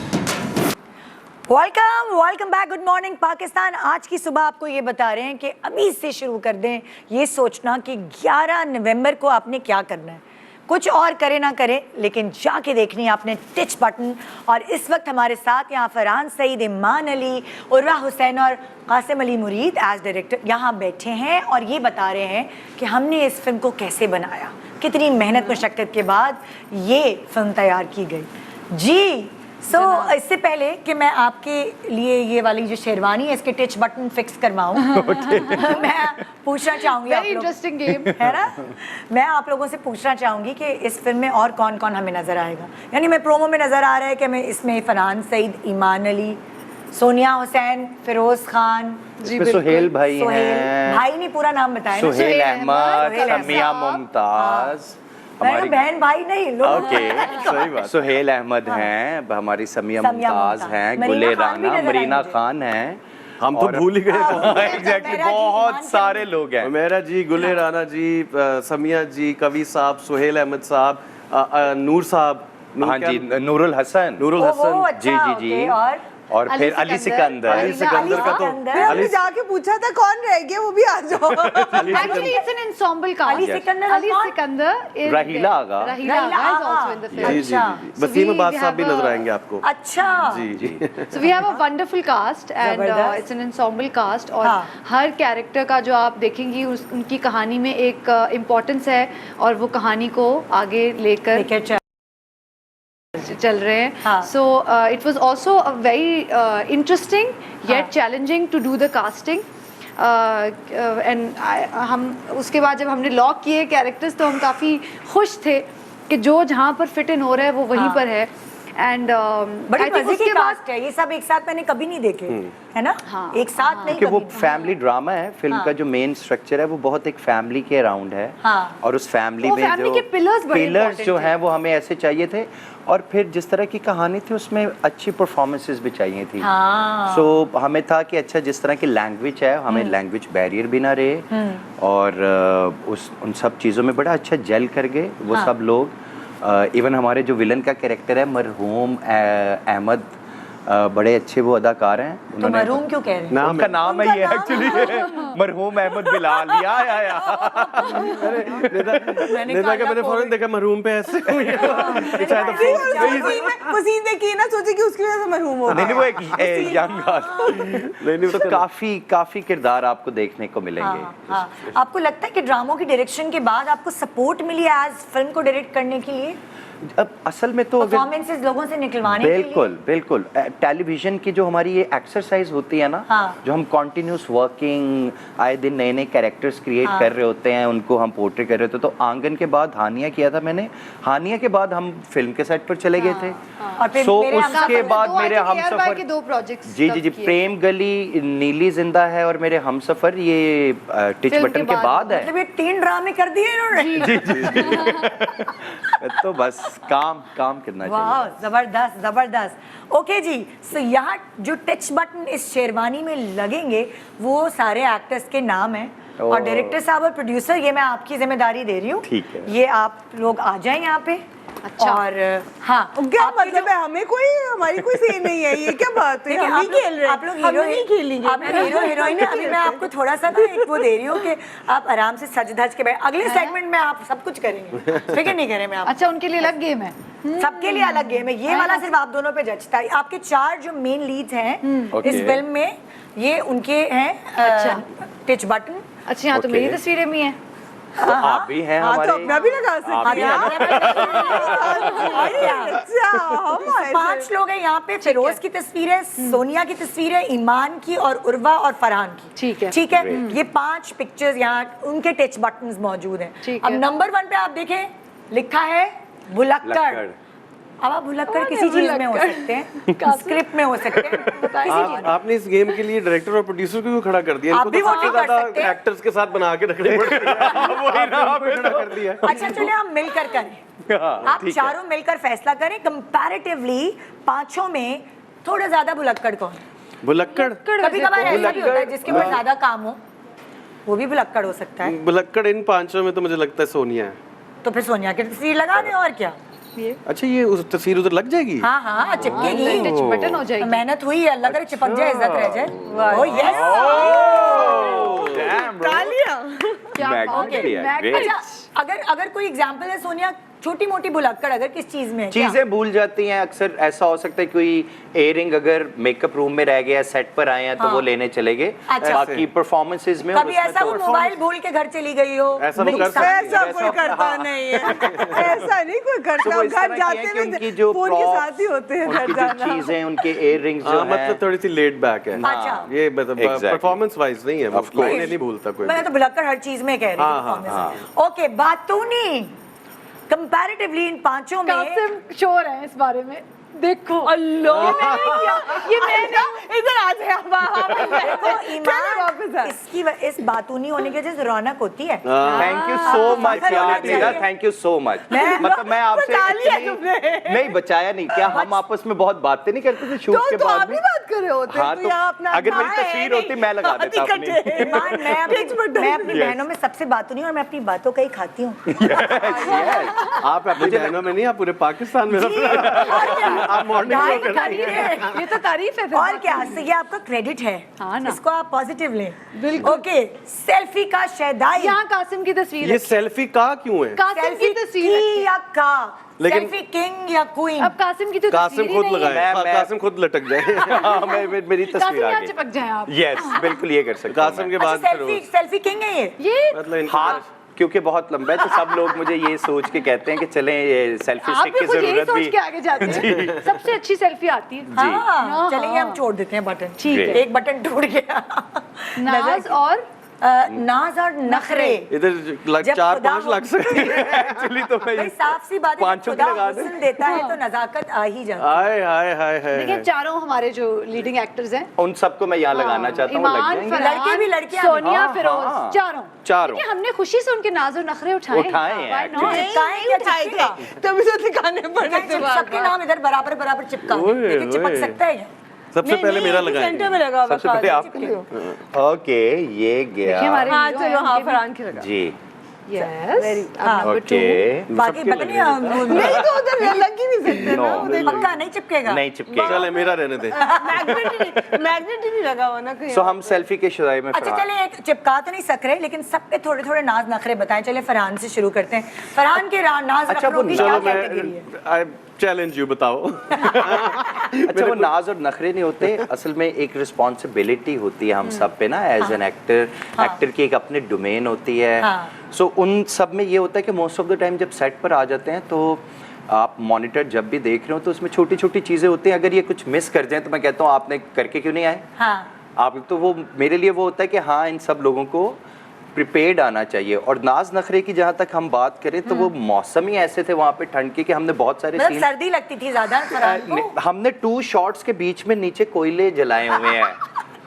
welcome back, good morning Pakistan. आज की सुबह आपको ये बता रहे हैं कि अभी से शुरू कर दें ये सोचना कि 11 नवंबर को आपने क्या करना है। कुछ और करे ना करे, लेकिन जाके देखनी है आपने टिच बटन। और इस वक्त हमारे साथ यहाँ फरहान सईद, ईमान अली, उर्वा हुसैन और कासिम अली मुरीद एज डायरेक्टर यहाँ बैठे हैं और ये बता रहे हैं कि हमने इस फिल्म को कैसे बनाया, कितनी मेहनत मशक्क़त के बाद ये फिल्म तैयार की गई। जी इससे पहले कि मैं आपके लिए ये वाली जो शेरवानी है इसके टिच बटन फिक्स करवाऊं, मैं पूछना चाहूंगी, वेरी इंटरेस्टिंग गेम है ना, मैं आप लोगों से पूछना चाहूंगी कि इस फिल्म में और कौन कौन हमें नजर आएगा। यानी मैं प्रोमो में नजर आ रहा है कि मैं इसमें फरहान सईद, ईमान अली, सोनिया हुसैन, फिरोज खान, सुहेल भाई हैं, भाई नहीं पूरा नाम बताया, सुहेल अहमद, समिया मुमताज, हमारी बहन भाई नहीं लोग। सही बात। सुहेल अहमद हैं, हमारी समिया मुमताज हैं, गुले राना, मरीना खान हैं, हम तो भूल ही गए। एग्जैक्टली, बहुत सारे लोग हैं। मेरा जी, गुले राना जी, समिया जी, कवि साहब, सुहेल अहमद साहब, नूर साहब, हाँ जी, नूरुल हसन, जी जी जी, और फिर अली सिकंदर अली सिकंदर का तो फिर हमने जाके पूछा था कौन रह गया, वो भी आ जाओ। Actually, it's an ensemble cast. Ali Sikandar is राहीला आगा। Rahila Agha is also in the film. जी जी जी वसीम अब्बास साहब भी नजर आएंगे आपको। अच्छा जी जी So we have a wonderful cast and it's an ensemble cast और हर कैरेक्टर का जो आप देखेंगी उनकी कहानी में एक इम्पोर्टेंस है और वो कहानी को आगे लेकर चल रहे हैं. So it was also a very interesting yet challenging to do the casting. हम उसके बाद जब हमने लॉक किए कैरेक्टर्स तो हम काफ़ी खुश थे कि जो जहाँ पर फिट इन हो रहा है वो वहीं पर है. एंड बड़ी मजे की कास्ट है, ये सब एक साथ मैंने कभी नहीं देखे है ना. एक साथ नहीं, कि वो फैमिली ड्रामा है. फिल्म का जो मेन स्ट्रक्चर है वो बहुत एक फैमिली के अराउंड है. और उस फैमिली में जो पिलर्स जो हैं वो हमें ऐसे चाहिए थे और फिर जिस तरह की कहानी थी उसमें अच्छी परफॉर्मेंसेस भी चाहिए थी. सो हमें था कि अच्छा जिस तरह की लैंग्वेज है हमें लैंग्वेज बैरियर भी ना रहे और उन सब चीज़ों में बड़ा अच्छा जेल कर गए वो सब लोग. इवन हमारे जो विलन का कैरेक्टर है मरहूम अहमद, बड़े अच्छे वो अदाकार हैं. तो मरहूम क्यों कह रहे हैं? उनका नाम है ये एक्चुअली मरहूम अहमद बिलाल. या मैंने फौरन देखा मरहूम पे ऐसे पसीने की ना सोचे कि उसकी वजह से मरहूम हो. नहीं वो एक यंग नहीं तो काफी किरदार आपको देखने को मिलेंगे. आपको लगता है कि ड्रामों की डायरेक्शन के बाद आपको सपोर्ट मिली एज फिल्म को डायरेक्ट करने के लिए? अब असल में तो परफॉर्मेंसेस लोगों से निकलवाने के लिए बिल्कुल टेलीविजन की जो हमारी ये एक्सरसाइज होती है ना, जो हम कंटिन्यूस वर्किंग आए दिन नए नए कैरेक्टर्स क्रिएट कर रहे होते हैं, उनको हम पोर्ट्रे कर रहे होते. तो आंगन के बाद हानिया किया था मैंने. हानिया के बाद हम फिल्म के सेट पर चले गए थे. सो उसके बाद मेरे हमसफर के 2 प्रोजेक्ट्स जी प्रेम गली, नीली जिंदा है और मेरे हमसफर ये टिच बटन के बाद है. मतलब ये 3 ड्रामे कर दिए इन्होंने. जी तो बस काम करना चाहिए. जबरदस्त. ओके जी, सो यहाँ जो टच बटन इस शेरवानी में लगेंगे वो सारे एक्टर्स के नाम हैं और डायरेक्टर साहब और प्रोड्यूसर, ये मैं आपकी जिम्मेदारी दे रही हूँ. ठीक है, ये आप लोग आ जाएं यहाँ पे. अच्छा. और हाँ क्या मतलब है, हमें कोई हमारी कोई सीन नहीं है, ये क्या बात है? हम ही खेल रहे हैं. आप लोग हीरो हीरोइन है. अभी मैं आपको थोड़ा सा ना एक वो दे रही हूँ कि आप आराम से सज धज के बैठ. अगले सेगमेंट में आप सब कुछ करेंगे, फिक्र नहीं करें. मैं अच्छा उनके लिए अलग गेम है, सबके लिए अलग गेम है. ये वाला सिर्फ आप दोनों पे जचता है. आपके 4 जो मेन लीड्स हैं इस फिल्म में ये उनके हैं. अच्छा टच बटन. अच्छा यहाँ तो मेरी तस्वीरें भी हैं. आप भी हैं हमारे. तो अपना भी लगा सकते हैं. 5 लोग हैं यहाँ पे. फिरोज की तस्वीर है, सोनिया की तस्वीर है, ईमान की और उर्वा और फरहान की. ठीक है. ये 5 पिक्चर्स यहाँ उनके टच बटन्स मौजूद हैं. अब नंबर 1 पे आप देखें लिखा है भुलक्कड़. अब आप भुलक्कड़ किसी चीज में हो सकते हैं, स्क्रिप्ट में हो सकते हैं. आपने इस गेम के लिए डायरेक्टर और प्रोड्यूसर को क्यों खड़ा कर दिया? आप भी वोटिंग कर सकते हैं. एक्टर्स के साथ बना के रखने पड़ते हैं. खड़ा कर दिया. अच्छा चलिए हम मिलकर करें. आप चारों मिलकर फैसला करें. कंपैरेटिवली 5 में थोड़ा ज्यादा भुलक्कड़ कौन? भुलक्कड़ कभी कभार ऐसा भी होता है जिसके ऊपर ज्यादा काम हो वो भी भुलक्कड़ हो सकता है. भुलक्कड़ इन 5 में तो मुझे लगता है सोनिया है. तो फिर सोनिया की तस्वीर लगा दें और क्या. अच्छा ये उस तस्वीर उधर लग जाएगी. हाँ चिपकेगी. टच बटन हो जाएगी. मेहनत हुई है, अल्लाह करे चिपक जाए, इज्जत रह जाए. Oh yes. अच्छा अगर कोई एग्जांपल है सोनिया, छोटी मोटी भुलक्कड़ अगर किस चीज में चीजें भूल जाती हैं अक्सर. ऐसा हो सकता है कोई इयररिंग अगर मेकअप रूम में रह गया, सेट पर आए हैं तो वो लेने चले गए. बाकी परफॉर्मेंसेस में कभी ऐसा वो मोबाइल भूल के घर चली गई हो? ऐसा कोई करता नहीं है. ऐसा नहीं कोई करता. घर जाते हैं उनकी जो फोन के साथ ही होते हैं घर जाना. चीजें उनके इयररिंग्स जो है मतलब थोड़ी सी लेड बैक है. ये मतलब परफॉर्मेंस वाइज नहीं है. नहीं भूलता कोई. मैं तो भुलक्कड़ हर चीज में कह रही हूँ. ओके बातूनी कंपैरेटिवली इन 5 में कासिम श्योर है इस बारे में. देखो अल्लाह ये मैंने इधर आ जाए. इसकी इस बातूनी होने की वजह से रौनक होती है. थैंक यू सो मच यार, थैंक यू सो मच. मतलब मैं आपसे नहीं बचाया नहीं क्या. हम आपस में बहुत बातें नहीं करते थे शूट के बाद में. बात कर रहे होते. हाँ तो अगर मेरी तस्वीर होती मैं लगा देता अपनी. मैं अपनी बहनों में सबसे बातूनी और मैं अपनी बातों का ही खाती हूँ. आप अपनी बहनों में नहीं, आप पूरे पाकिस्तान में. आप मॉर्निंग ढाई शो करती हैं। ये तो तारीफ है फिर। और क्या, तो ये आपका क्रेडिट है। हाँ ना। इसको आप पॉजिटिव लें। बिल्कुल। ओके, सेल्फी का शहदाई। यहाँ कासिम की तस्वीर ये है। सेल्फी का क्यों है? कासिम की तस्वीर की है। या का, लेकिन- सेल्फी किंग या क्वीन। अब कासिम की तो कासिम तस्वीर ही खुद नहीं है। लगाए, कासिम खुद लटक जाए। हाँ, मेरी कासिम तस्वीर आ यहाँ गई। चिपक जाए आप। यस, बिल्कुल ये कर सकते हैं कासिम के अच्छा, बाद फिर सेल्फी सेल्फी किंग है ये। मतलब इनको हाथ क्योंकि बहुत लंबा है तो सब लोग मुझे ये सोच के कहते हैं कि चलें ये सेल्फी आप स्टिक भी की खुद यही जरूरत सोच भी के आगे जाते हैं। सबसे अच्छी सेल्फी आती है। हाँ, चलिए हम छोड़ देते हैं बटन। ठीक है। एक बटन टूट गया। नाज और नाज और नखरे। इधर जब 4-5 खुदा लग सकते हैं। एक्चुअली तो मैं भाई साफ सी बात है, पांचों खुदा की लगा दें। हुस्न देता है तो नजाकत आ ही जाती है। हाय हाय हाय देखिए हाय। चारों हमारे जो लीडिंग एक्टर्स हैं, उन सबको मैं यहाँ लगाना चाहता हूँ, लग ईमान, जाएंगे। फरहान, लड़के भी लड़कियां भी। सोनिया, हाँ, फिरोज, हाँ। चारों। देखिए हमने खुशी से उनके नाज और नखरे उठाए हैं। हैं Why not? actually। चिपकाएं क्या चिपकेगा? तभी तो दिखाने पड़े थे बार-बार। सबके नाम इधर बराबर बराबर चिपका ओए, लेकिन चिपक ओए। सकता है क्या? सबसे पहले मेरा सेंटर लगाएंगे। में लगा हुआ सबसे पहले खास। आपके। ओके, ये देखिए गया। हमारे हाँ हीरो चलो, हैं, हाँ उनके भी- फरहान की लगा। जी, यस। हाँ, नंबर 2 ओके। बाकी पता नहीं नहीं तो उधर लग ही नहीं सकते ना, वो देखो। पक्का नहीं चिपकेगा। नहीं चिपकेगा। चले मेरा रहने दे। मैग्नेट ही नहीं लगा हुआ ना कहीं। सो हम सेल्फी के शुदाई में अच्छा फरहान। चले, एक चिपका तो नहीं सक रहे लेकिन सब पे थोड़े थोड़े नाज नखरे बताएं। चले फरहान से शुरू करते हैं। फरहान के नाज अच्छा, नखरों वो की क्या चलो कैटेगरी है? मैं आई चैलेंज यू, बताओ। अच्छा, वो नाज और नखरे नहीं होते, असल में एक रिस्पॉन्सिबिलिटी होती है हम सब पे ना, एज एन एक्टर। एक्टर की एक अपनी डोमेन होती है। सो उन सब में ये होता है कि मोस्ट ऑफ द टाइम जब सेट पर आ जाते हैं तो आप मॉनिटर जब भी देख रहे हो तो उसमें छोटी छोटी चीज़ें होती हैं। अगर ये कुछ मिस कर जाए तो मैं कहता हूँ आपने करके क्यों नहीं आए। आप तो वो मेरे लिए वो होता है कि हाँ, इन सब लोगों को प्रिपेयर्ड आना चाहिए। और नाज नखरे की जहाँ तक हम बात करें तो वो मौसम ही ऐसे थे वहाँ पे ठंड के कि हमने बहुत सारे मतलब सीन, सर्दी लगती थी ज्यादा फरहान को? हमने 2 शॉट्स के बीच में नीचे कोयले जलाए हुए हैं।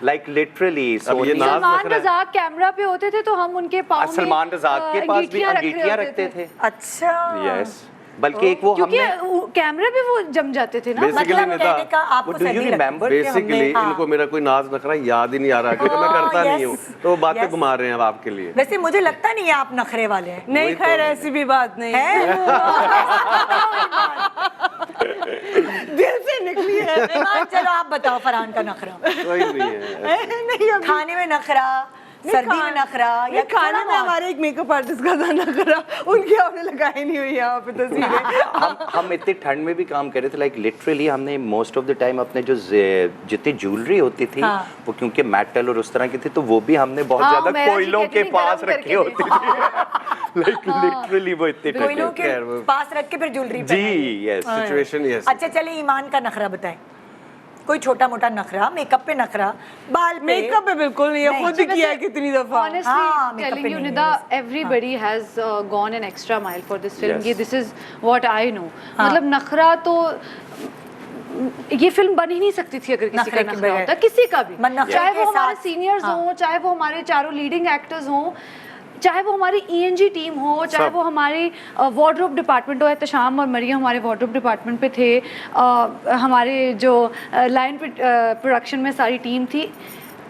Like literally. अब ये नाज सलमान नखरा- रज़ाक कैमरा पे होते थे तो हम उनके पाँव में सलमान रज़ाक के पास भी अंगीठियाँ रखते थे। अच्छा। यस, बल्कि एक वो क्योंकि हमने कैमरे पे वो जम जाते थे ना। बेसिकली मतलब कहने का आपको वो डू यू सर्दी लगती रिमेंबर बेसिकली इनको मेरा कोई नाज नखरा याद ही नहीं आ रहा क्योंकि मैं करता नहीं हूँ, तो वो बातें yes. घुमा रहे हैं अब आपके लिए। वैसे मुझे लगता नहीं है आप नखरे वाले हैं। नहीं खैर, ऐसी भी बात नहीं हैं? दिल से निकली है। ईमान, चलो आप बताओ फरहान का नखरा। कोई नहीं है। नहीं अभी- खाने में नखरा, सर्दी में नखरा, या खाने में हमारे एक मेकअप आर्टिस्ट का था नखरा, उनकी आपने लगाई नहीं हुई यहाँ पे तस्वीरें। हम इतनी ठंड में भी काम कर रहे थे। लाइक लिटरली हमने मोस्ट ऑफ द टाइम अपने जो जितनी ज्वेलरी होती थी वो क्योंकि मेटल और उस तरह की थी तो वो भी हमने बहुत ज्यादा कोयलों के पास रखी होती थी। लाइक लिटरली वो इतनी कोयलों ठंड के पास रख के फिर ज्वेलरी जी। Yes, situation yes. अच्छा चलिए, ईमान का नखरा बताएं। कोई छोटा मोटा नखरा, मेकअप पे नखरा, बाल पे। मेकअप पे बिल्कुल नहीं है, नहीं। खुद ही किया है कितनी दफा। हाँ, Honestly, makeup telling पे you, नहीं Nida, है everybody has gone an extra mile for this film. Yes. ये this is what I know. मतलब नखरा तो ये फिल्म बन ही नहीं सकती थी अगर किसी का नखरे के नखरा बगैर। होता, किसी का भी। नखरे चाहे के वो हमारे साथ। सीनियर्स हों, चाहे वो हमारे चारों लीडिंग एक्टर्स हों, चाहे वो हमारी ENG टीम हो, चाहे वो हमारी वार्डरोब डिपार्टमेंट हो। एहतशाम और मरियम हमारे वार्डरोब डिपार्टमेंट पे थे, हमारे जो लाइन प्रोडक्शन में सारी टीम थी।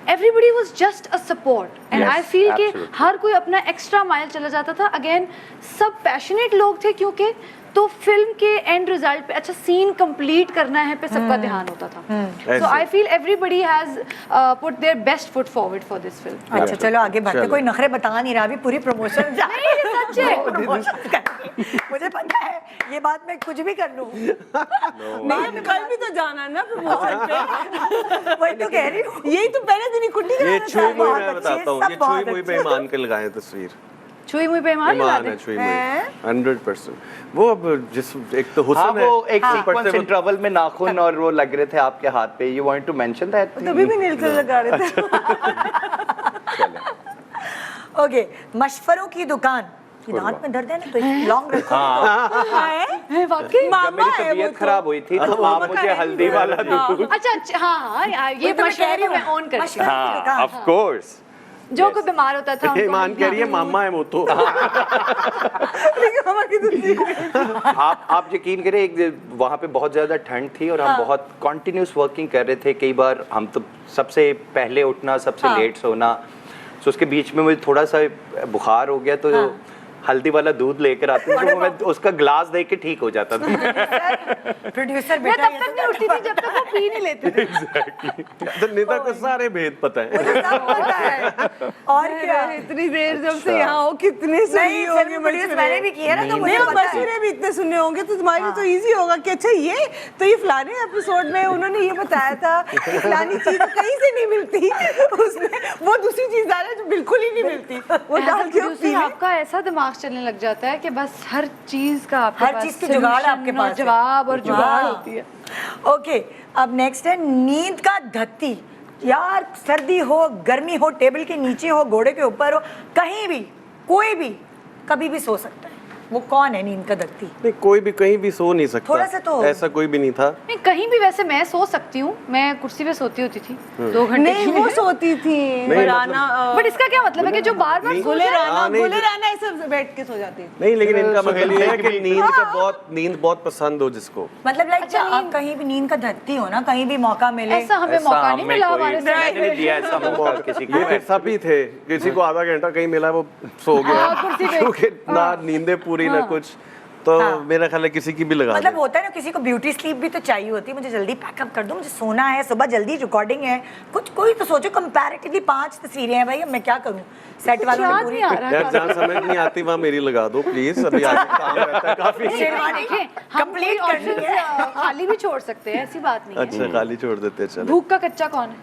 Everybody was just a support and I feel कि हर कोई अपना एक्स्ट्रा माइल चला जाता था। अगेन सब पैशनेट लोग थे क्योंकि तो फिल्म के एंड रिजल्ट पे अच्छा सीन कंप्लीट करना है पे सबका ध्यान होता था। So I feel everybody has put their best foot forward for this film. अच्छा चलो आगे बढ़ते। कोई नखरे बता नहीं रहा, अभी पूरी प्रमोशन सच है। मुझे पता है ये बात मैं कुछ भी कर लूं। नहीं, कल भी तो जाना है ना प्रमोशन पे। वही तो कह रही हूँ। यही तो पहले दिन ही कुट्टी ये कराना छुई था। मुई मैं बताता हूँ, ये छुई मुई पे ईमान के लगाए तस्वीर। छुई मुई पे ईमान लगा दे। है छुई मुई 100%। वो अब जिस एक तो हुस्न हाँ, है, वो एक ऊपर सीक्वेंस से वो- इंटरवल में नाखून और वो लग रहे थे आपके हाथ पे। You want to mention that? तभी भी नील से लगा रहे थे। ओके, मशवरों की दुकान। ये दांत में दर्द है ना तो लॉन्ग रखो। है वाकई। जब मेरी तबीयत खराब हुई थी तो आप मुझे हल्दी वाला दूध। अच्छा हाँ ये तो मैं कह रही मशवरे हूँ, में ऑन करती मशवरे हूँ। की दुकान। Of course. जो कोई बीमार होता था उनको ईमान कह रही है मामा है वो तो। आप यकीन करें, एक वहाँ पे बहुत ज़्यादा ठंड थी और हम बहुत कॉन्टिन्यूस वर्किंग कर रहे थे। कई बार हम तो सबसे पहले उठना, सबसे लेट सोना। सो उसके बीच में मुझे थोड़ा सा बुखार हो गया तो हल्दी वाला दूध लेकर आती थी, तो मैं उसका ग्लास दे के ठीक हो जाता था। प्रोड्यूसर मैं तब तक नहीं उठती थी जब तक वो पी नहीं लेते थे। तो नेता को सारे भेद पता है। और क्या इतनी देर जब से यहाँ हो कितने सुनी होंगे मैंने भी किया ना, तो मुझे पता है। मशवरे भी इतने सुने होंगे, तो तुम्हारे लिए तो इजी होगा कि अच्छा ये फलाने एपिसोड में उन्होंने ये बताया था कि फलानी चीज कहीं से नहीं मिलती, उसमें वो दूसरी चीज डाल रहा है जो बिल्कुल ही नहीं मिलती, वो डाल के आपका ऐसा दिमाग चलने लग जाता है कि बस हर चीज का आपके हर पास चीज की जुगाड़ आपके solution और पास है। जवाब और जुगाड़ होती है। ओके, अब नेक्स्ट है नींद का धत्ती। यार सर्दी हो, गर्मी हो, टेबल के नीचे हो, घोड़े के ऊपर हो, कहीं भी कोई भी कभी भी सो सकता है। वो कौन है नींद का धत्ती? नहीं, कोई भी कहीं भी सो नहीं सकता। थोड़ा सा तो ऐसा कोई भी नहीं था। नहीं, कहीं भी वैसे मैं सो सकती हूँ, मैं कुर्सी पे सोती होती थी 2 घंटे। नहीं, वो सोती थी बट इसका क्या मतलब है कि जो बार बार गुले राना ऐसे बैठ के सो जाती थी। नहीं, लेकिन इनका मतलब ये है कि नींद बहुत पसंद हो जिसको। मतलब लाइक आप कहीं भी नींद का धत्ती हो ना, कहीं भी मौका मिले। ऐसा हमें मौका नहीं मिला हमारे साथ। किसी को ये सब ही थे, किसी को आधा घंटा कहीं मिला वो सो गया, क्योंकि ना नींदें पूरी ना कुछ, तो मेरा ख्याल है किसी की भी लगा मतलब होता है ना, किसी को ब्यूटी स्लीप भी तो चाहिए होती है। मुझे जल्दी पैकअप कर दो, मुझे सोना है, सुबह जल्दी रिकॉर्डिंग है, कुछ कोई तो सोचो। कंपैरेटिवली 5 तस्वीरें हैं भाई, अब मैं क्या करूं? सेट वालों ने पूरी यार जहाँ समझ नहीं आती वहाँ मेरी लगा दो प्लीज, अभी आगे काम रहता है काफी। शेरवानी कंप्लीट करनी है, खाली भी छोड़ सकते हैं, ऐसी बात नहीं है। अच्छा, खाली छोड़ देते हैं, चलो। भूख का कच्चा कौन है?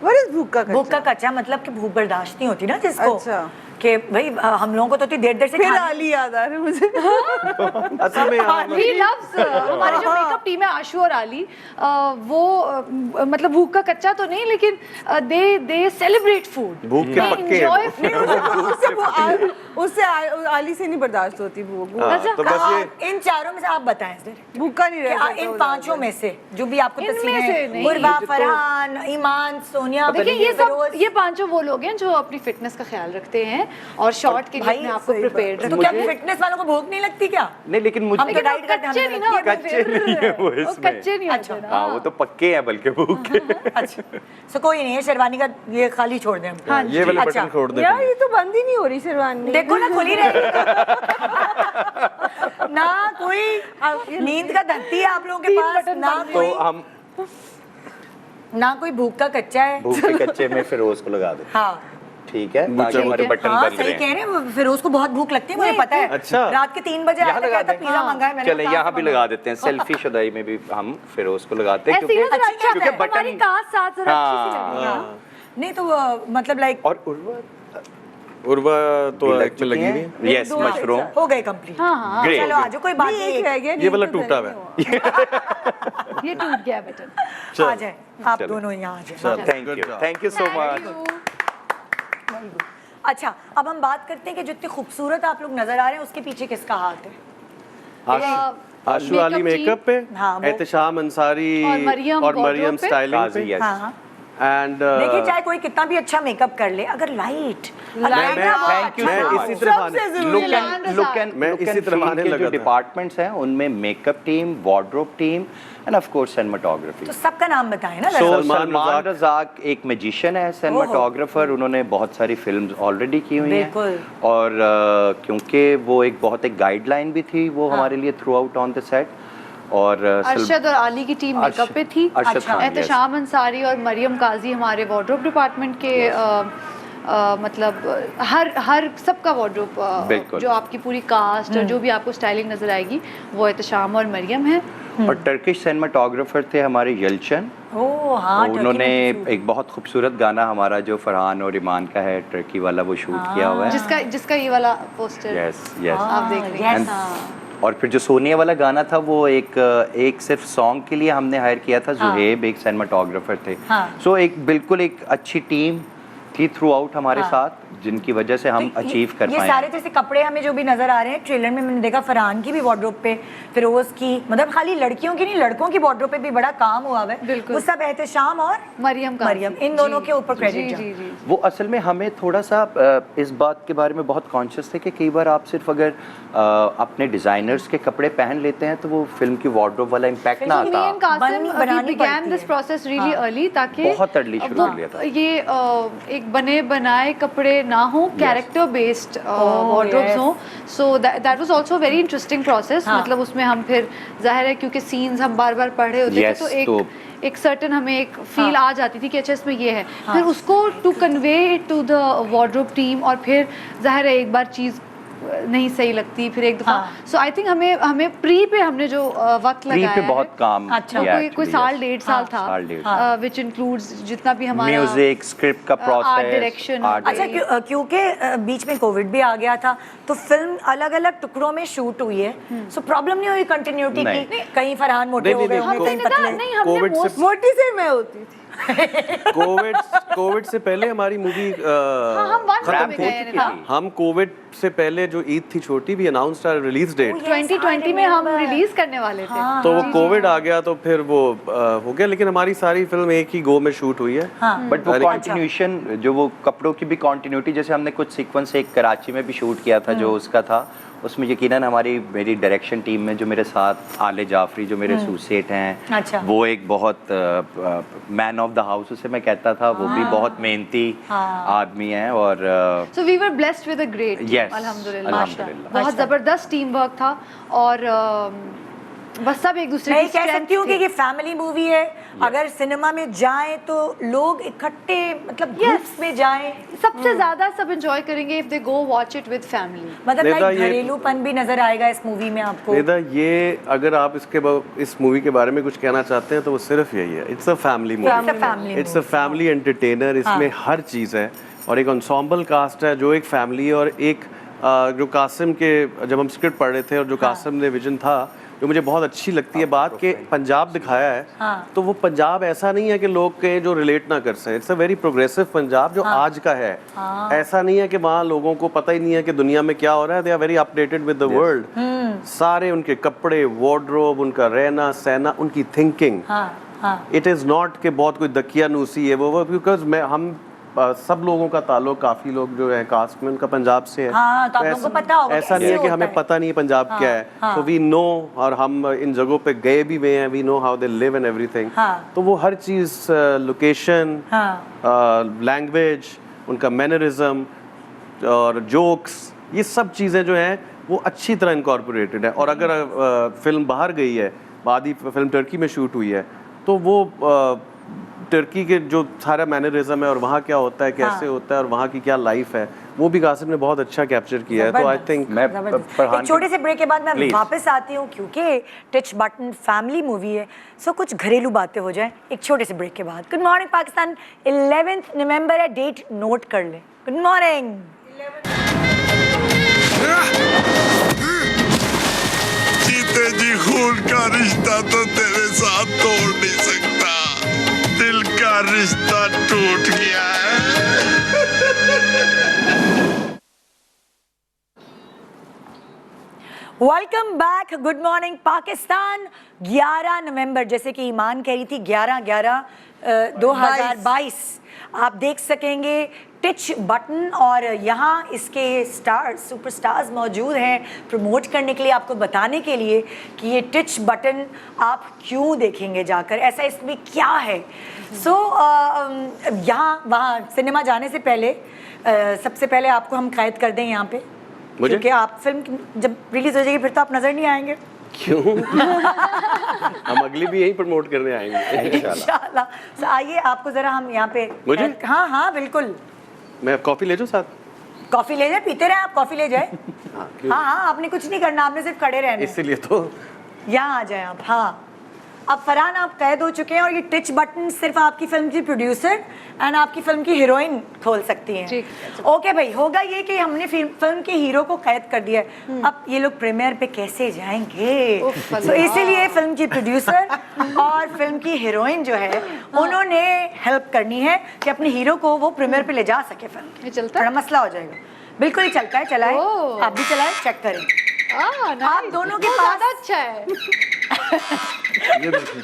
What is भूख का कच्चा? भूख का कच्चा मतलब कि भूख बर्दाश्त नहीं होती ना जिसको। अच्छा। कि भाई हम लोगों को तो देर से फिर आली याद आ रहे मुझे। असल में We loves हमारी जो मेकअप टीम है, आशु और आली, वो मतलब भूख का कच्चा तो नहीं, लेकिन दे सेलिब्रेट फूड। भूख के पक्के हैं। उससे आली से नहीं बर्दाश्त होती भूख। तो बस ये इन चारों में से आप बताएं भूखा नहीं रह सकता। इन 5 में से जो भी आपको इनमें से तस्वीरें, नहीं। मुर्बा, फरहान, ईमान, सोनिया, देखिए ये 5 वो लोग हैं जो अपनी फिटनेस का ख्याल रखते हैं और शॉर्ट के लिए अपने आप को प्रिपेयर्ड रखते तो क्या फिटनेस वालों को भूख नहीं लगती क्या? नहीं, लेकिन मुझे हम तो डाइट करते हैं, कच्चे नहीं ना, कच्चे नहीं है वो इसमें। कच्चे नहीं होते ना। हाँ, वो तो पक्के हैं बल्कि भूख के। अच्छा, सो कोई नहीं है, शेरवानी का ये खाली छोड़ दें हम। ये वाले बटन छोड़ दे। यार ये तो बंद ही नहीं हो रही शेरवानी। देखो ना, खुली रहेगी ना। कोई नींद का धत्ती है आप लोगों के पास ना, तो हम ना कोई भूख का कच्चा है। भूख के कच्चे में फिरोज को लगा दे। हाँ ठीक है, ताकि हमारे बटन हाँ, बन सही रहे कह हैं। रहे हैं। फिर उसको बहुत भूख लगती है, मुझे पता है। अच्छा। रात के 3 बजे यहाँ लगा आया था, दें। पिज्जा मंगाया मैंने। चले यहाँ भी लगा देते हैं, सेल्फी शुदाई में भी हम फिरोज को लगाते हैं, ऐसे ही ना, अच्छा क्योंकि है, हमारी बटन। कास्ट साथ जरा अच्छी सी लगेगी। हाँ, नहीं तो मतलब लाइक और उर्वा तो एक में लगी हुई है। यस, मशरूम हो गए कंप्लीट। हाँ, ग्रेट। चलो आजो, कोई बात एक नहीं। रह गया, ये वाला टूटा हुआ है। ये टूट गया बटन। आ जाए आप दोनों यहाँ आ जाए। Thank you so much. अच्छा, अब हम बात करते हैं कि जो इतने खूबसूरत आप लोग नजर आ रहे हैं, उसके पीछे किसका हाथ है? आशु आली मेकअप पे, हाँ, वो- एहतशाम अंसारी और मरियम मरियम पे। स्टाइलिंग पे। yes. हाँ, हाँ। एंड देखिए, चाहे कोई कितना भी अच्छा मेकअप कर ले, अगर लाइट थैंक यू मैं इसी तरह मैं इसी तरह आने लगा जो था। डिपार्टमेंट्स हैं उनमें makeup team, wardrobe team end of course cinematography. तो सबका नाम बताएं ना। So, जरा। सलमान रज़ाक एक मैजिशियन है, सिनेमाटोग्राफर, उन्होंने बहुत सारी फिल्म्स ऑलरेडी की हुई हैं। बिल्कुल। और क्योंकि वो एक गाइडलाइन भी थी वो हमारे लिए through out on the set. और अरशद और आली की टीम मेकअप पे थी। अरशद खान, एहतशाम अंसारी और मरियम काजी हमारे वार्डरोब डिपार्टमेंट के मतलब हर सबका वार्डरोब, जो आपकी पूरी कास्ट और जो भी आपको स्टाइलिंग नजर आएगी वो एहतशाम और मरियम है। और टर्किश सिनेमाटोग्राफर थे हमारे यल्चन। हाँ, उन्होंने एक बहुत खूबसूरत गाना हमारा जो फरहान और ईमान का है, टर्की वाला, वो शूट किया हुआ है, जिसका ये वाला पोस्टर यस आप देख रहे हैं। और फिर जो सोनिया वाला गाना था वो एक सिर्फ सॉन्ग के लिए हमने हायर किया था। जुहेब एक सिनेमाटोग्राफर थे। सो एक बिल्कुल एक अच्छी टीम थी थ्रू आउट हमारे साथ, जिनकी वजह से हम अचीव कर पाए। ये सारे जैसे कपड़े हमें जो भी नजर आ रहे हैं ट्रेलर में, मैंने देखा फरहान की भी वार्डरोब पे, फिरोज की, मतलब खाली लड़कियों की नहीं, लड़कों की वार्डरोब पे भी बड़ा काम हुआ है। बिल्कुल। वो सब एहतशाम और मरियम इन दोनों के ऊपर क्रेडिट। वो असल में हमें थोड़ा सा इस बात के बारे में बहुत कॉन्शियस थे कि कई बार आप सिर्फ अगर अपने डिजाइनर्स के कपड़े पहन लेते हैं तो वो फिल्म की वार्डरोब वाला इम्पैक्ट ना आता। ताकि बहुत अर्ली शुरू कर लिया था। ये एक एक बने बनाए कपड़े ना हो, कैरेक्टर बेस्ड वार्डरोब्स हो. So that was also very interesting process. मतलब उसमें हम फिर जाहिर है क्योंकि सीन्स हम बार बार पढ़ रहे होते थे तो एक सर्टन हमें एक फील आ जाती थी कि अच्छा इसमें ये है. फिर उसको to convey to the wardrobe team, और फिर जाहिर है एक बार चीज़ नहीं सही लगती, फिर एक दफा. सो आई थिंक हमें प्री पे हमने जो वक्त लगाया पे बहुत काम किया. कोई साल 1.5 साल था, विच इंक्लूड्स जितना भी हमारा म्यूजिक, स्क्रिप्ट का प्रोसेस, आर्ट डायरेक्शन. अच्छा, क्योंकि बीच में कोविड भी आ गया था तो फिल्म अलग अलग टुकड़ों में शूट हुई है. सो प्रॉब्लम नहीं हुई कंटिन्यूटी की? कहीं फरहान मोटे हो गए, कहीं पतले. मोटी से मैं होती थी. कोविड से पहले हमारी मूवी खत्म हो चुकी थी. हम कोविड से पहले जो ईद थी छोटी भी अनाउंस्ड आवर रिलीज डेट 2020 में हम रिलीज करने वाले थे. तो वो कोविड आ गया तो फिर वो हो गया. लेकिन हमारी सारी फिल्म एक ही गो में शूट हुई है. बट वो कंटिन्यूएशन, जो वो कपड़ों की भी कंटिन्यूटी, जैसे हमने कुछ सीक्वेंस एक कराची में भी शूट किया था जो उसका था, उसमें यकीनन मेरी डायरेक्शन टीम में जो मेरे साथ आले जाफरी जो मेरे सूसेट हैं, वो एक बहुत मैन ऑफ द हाउस उसे मैं कहता था. वो भी बहुत मेहनती आदमी है. और so we were blessed with a great team. अल्हम्दुलिल्लाह बहुत ज़बरदस्त टीम वर्क था. और बस सब एक दूसरे मैं कह सकती हूँ कि ये फैमिली मूवी है. अगर सिनेमा में जाएं तो लोग इकट्ठे, मतलब ग्रुप्स में जाएं, सबसे ज्यादा सब एंजॉय करेंगे if they go watch it with family. मतलब घरेलूपन भी नजर आएगा इस मूवी में आपको. ये अगर आप इस मूवी के बारे में कुछ कहना चाहते हैं तो वो सिर्फ यही है. It's a family movie, it's a family entertainer. इसमें हर चीज़ है और एक एंसेम्बल कास्ट है जो एक फैमिली. और एक जो कासिम के, जब हम स्क्रिप्ट पढ़ रहे थे और जो कासिम ने विजन था, जो मुझे बहुत अच्छी लगती है बात कि पंजाब दिखाया है. तो वो पंजाब ऐसा नहीं है कि लोग के जो रिलेट ना कर सकें. It's a very progressive Punjab जो आज का है. ऐसा नहीं है कि वहाँ लोगों को पता ही नहीं है कि दुनिया में क्या हो रहा है. They are very updated with the world. सारे उनके कपड़े, वार्डरोब, उनका रहना सहना, उनकी थिंकिंग. इट इज़ नॉट कि बहुत कोई दकियानूसी है वो बिकॉज हम सब लोगों का ताल्लुक, काफी लोग जो है कास्ट में उनका पंजाब से है. तो आप लोगों को पता होगा ऐसा नहीं है कि हमें पता नहीं है पंजाब क्या है. तो वी नो, और हम इन जगहों पे गए भी हुए हैं. We know how they live and everything. तो वो हर चीज़, लोकेशन, लैंग्वेज, उनका मैनरिज्म और जोक्स, ये सब चीज़ें जो हैं वो अच्छी तरह इनकॉर्पोरेटेड है. और अगर फिल्म बाहर गई है, आधी फिल्म टर्की में शूट हुई है, तो वो टर्की के जो सारा मैनरिज्म है और वहाँ क्या होता है, कैसे होता है और वहाँ की क्या लाइफ है, वो भी कासिम ने बहुत अच्छा कैप्चर किया है. तो आई थिंक मैं एक छोटे से ब्रेक के बाद मैं वापस आती हूँ क्योंकि टच बटन फैमिली मूवी है. सो कुछ घरेलू बातें हो जाएं एक छोटे से ब्रेक के बाद. Good morning Pakistan. 11 नवंबर है, डेट नोट कर ले. Good morning. जीते जी खून का रिश्ता तो तेरे साथ तोड़ नहीं सकता. दिल का रिश्ता टूट गया है. Welcome back. Good morning Pakistan. 11 नवंबर, जैसे कि ईमान कह रही थी, 11/11/2022 आप देख सकेंगे टिच बटन. और यहाँ इसके स्टार्स, सुपरस्टार्स मौजूद हैं प्रमोट करने के लिए, आपको बताने के लिए कि ये टिच बटन आप क्यों देखेंगे जाकर, ऐसा इसमें क्या है. यहाँ वहाँ सिनेमा जाने से पहले सबसे पहले आपको हम कैद कर दें यहाँ पे, क्योंकि आप फिल्म जब रिलीज हो जाएगी फिर तो आप नजर नहीं आएंगे. क्यों? हम अगली भी यही प्रमोट करने आएंगे इंशाल्लाह. तो आइए आपको जरा हम यहाँ पे. मुझे? हाँ बिल्कुल. मैं कॉफी ले जाऊँ साथ? कॉफी ले जाए, पीते रहे आप, कॉफी ले जाए. हाँ आपने कुछ नहीं करना, आपने सिर्फ खड़े रहना. इसीलिए तो यहाँ आ जाए आप. हाँ अब फरहान आप कैद हो चुके हैं और ये टिच बटन सिर्फ आपकी फिल्म की प्रोड्यूसर एंड आपकी फिल्म की हीरोइन खोल सकती हैं. ओके भाई, होगा ये कि हमने फिल्म के हीरो को कैद कर दिया है. अब ये लोग प्रीमियर पे कैसे जाएंगे? तो इसीलिए फिल्म की प्रोड्यूसर और फिल्म की हीरोइन जो है उन्होंने हेल्प करनी है कि अपने हीरो को वो प्रीमियर पे ले जा सके. फिल्म थोड़ा मसला हो जाएगा. बिल्कुल ही चलता है, चलाए आप भी चलाए, चेक करें. आप दोनों के पास अच्छा है. ये देखिए,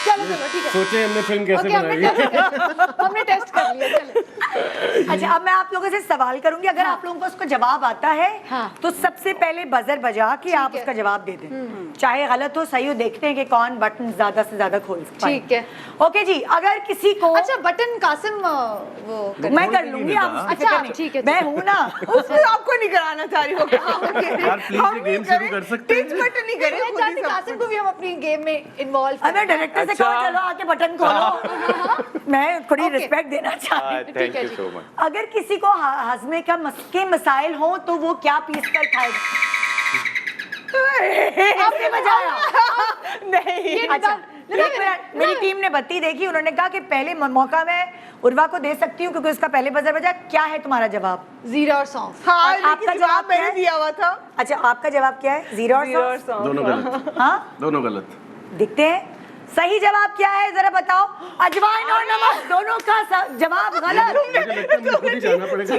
चलो चलो ठीक है। सोचे हमने फिल्म कैसे ओके, बनाई। हमने टेस्ट कर लिया, चलो। अच्छा, अब मैं आप लोगों से सवाल करूंगी, अगर आप लोगों को उसको जवाब आता है तो सबसे पहले बजर बजा के आप उसका जवाब दे दें, चाहे गलत हो सही हो, देखते हैं कि कौन बटन ज्यादा से ज्यादा खोल सकता है। ठीक है। ओके जी, अगर किसी को अच्छा, बटन कासिम वो मैं कर लूंगी, आप उसकी अच्छा, फिक्र नहीं। ठीक है, मैं हूँ ना। उसको आपको नहीं कराना चाह रही हो यार प्लीज ये गेम शुरू कर सकते हैं। बटन नहीं करे, मैं चाहती कासिम को भी हम अपनी गेम में इन्वॉल्व अबे डायरेक्टर से कहो चलो आके बटन खोलो। मैं थोड़ी Okay. रिस्पेक्ट देना चाहती हूँ। Thank you so much. अगर किसी को हजमे के मसाइल हो तो वो क्या पीस कर खाएगा? आपने बजाया नहीं। अच्छा, एक मिनट, मेरी टीम ने बत्ती देखी, उन्होंने कहा कि पहले मौका मैं उर्वा को दे सकती हूँ क्योंकि उसका पहले बजर बजा। क्या है तुम्हारा जवाब? जीरा और सौंफ। हाँ, और आपका जवाब मैंने दिया हुआ था। अच्छा, आपका जवाब क्या है? जीरा और सौंफ। दोनों गलत। हाँ, दोनों गलत। दिखते हैं। सही जवाब क्या है जरा बताओ? अजवाइन और नमक दोनों का जवाब गलत। मुझे लगता है मुझे खुद ही जाना पड़ेगा।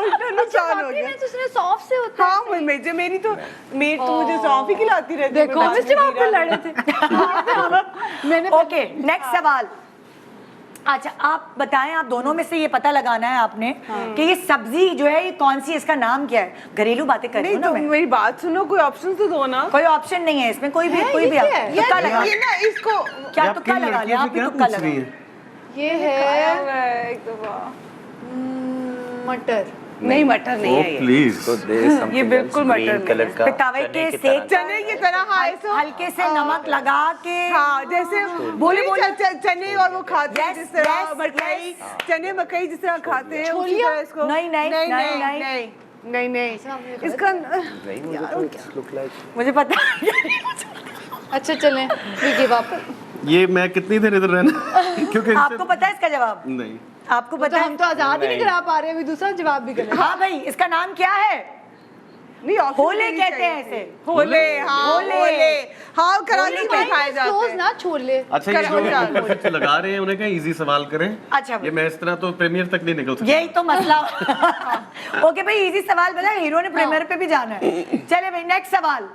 उल्टा नुकसान हो गया। तो उसने सौंफ से होता हाँ, मेरी तो मेट तो मुझे सौंफ ही खिलाती रहती है। देखो हम इस जवाब पे लड़े थे। मैंने ओके, नेक्स्ट सवाल। अच्छा, आप बताएं, आप दोनों में से ये पता लगाना है आपने कि ये सब्जी जो है ये कौन सी, इसका नाम क्या है? घरेलू बातें कर रही हूँ ना मैं। मेरी बात सुनो, कोई ऑप्शन तो दो ना। कोई ऑप्शन नहीं है इसमें, कोई भी तुक्का लगा। ये ना इसको क्या तुक्का लगा लिया? आप भी तुक्का लगा। ये है एक दफा मटर। नहीं, मटर नहीं है ये। प्लीज तो ये बिल्कुल मटर कलर का पितावे के सेक चने की तरह। हाँ, ऐसे हल्के से नमक लगा के। हाँ, जैसे बोले चने और वो खाते हैं Yes, जिस तरह yes, मकई, चने मकई जिस तरह खाते हैं उसी छोलिया? तरह इसको। नहीं, नहीं, नहीं नहीं, नहीं नहीं। नहीं नहीं इसका मुझे पता। अच्छा चलें, ठीक है वापस। ये मैं कितनी देर इधर रहना? क्योंकि आपको पता है इसका जवाब? नहीं। आपको तो पता है? हम तो आजाद ही नहीं करा पा रहे, अभी दूसरा जवाब भी गलत। हाँ भाई, इसका नाम क्या है? नहीं, option होले देनी कहते चाहिए हैं थी। इसे। होले, हाँ होले। हाँ, कराची में खाए जाते क्लोज हैं। ना छोले। अच्छा, ये जो ऊपर से लगा रहे हैं उन्हें कहा इजी सवाल करें। अच्छा, ये मैं इस तरह तो प्रीमियर तक नहीं निकल सकता। यही तो मसला। ओके भाई, इजी सवाल बता, हीरो ने प्रीमियर पे भी जाना है। चले भाई, नेक्स्ट सवाल।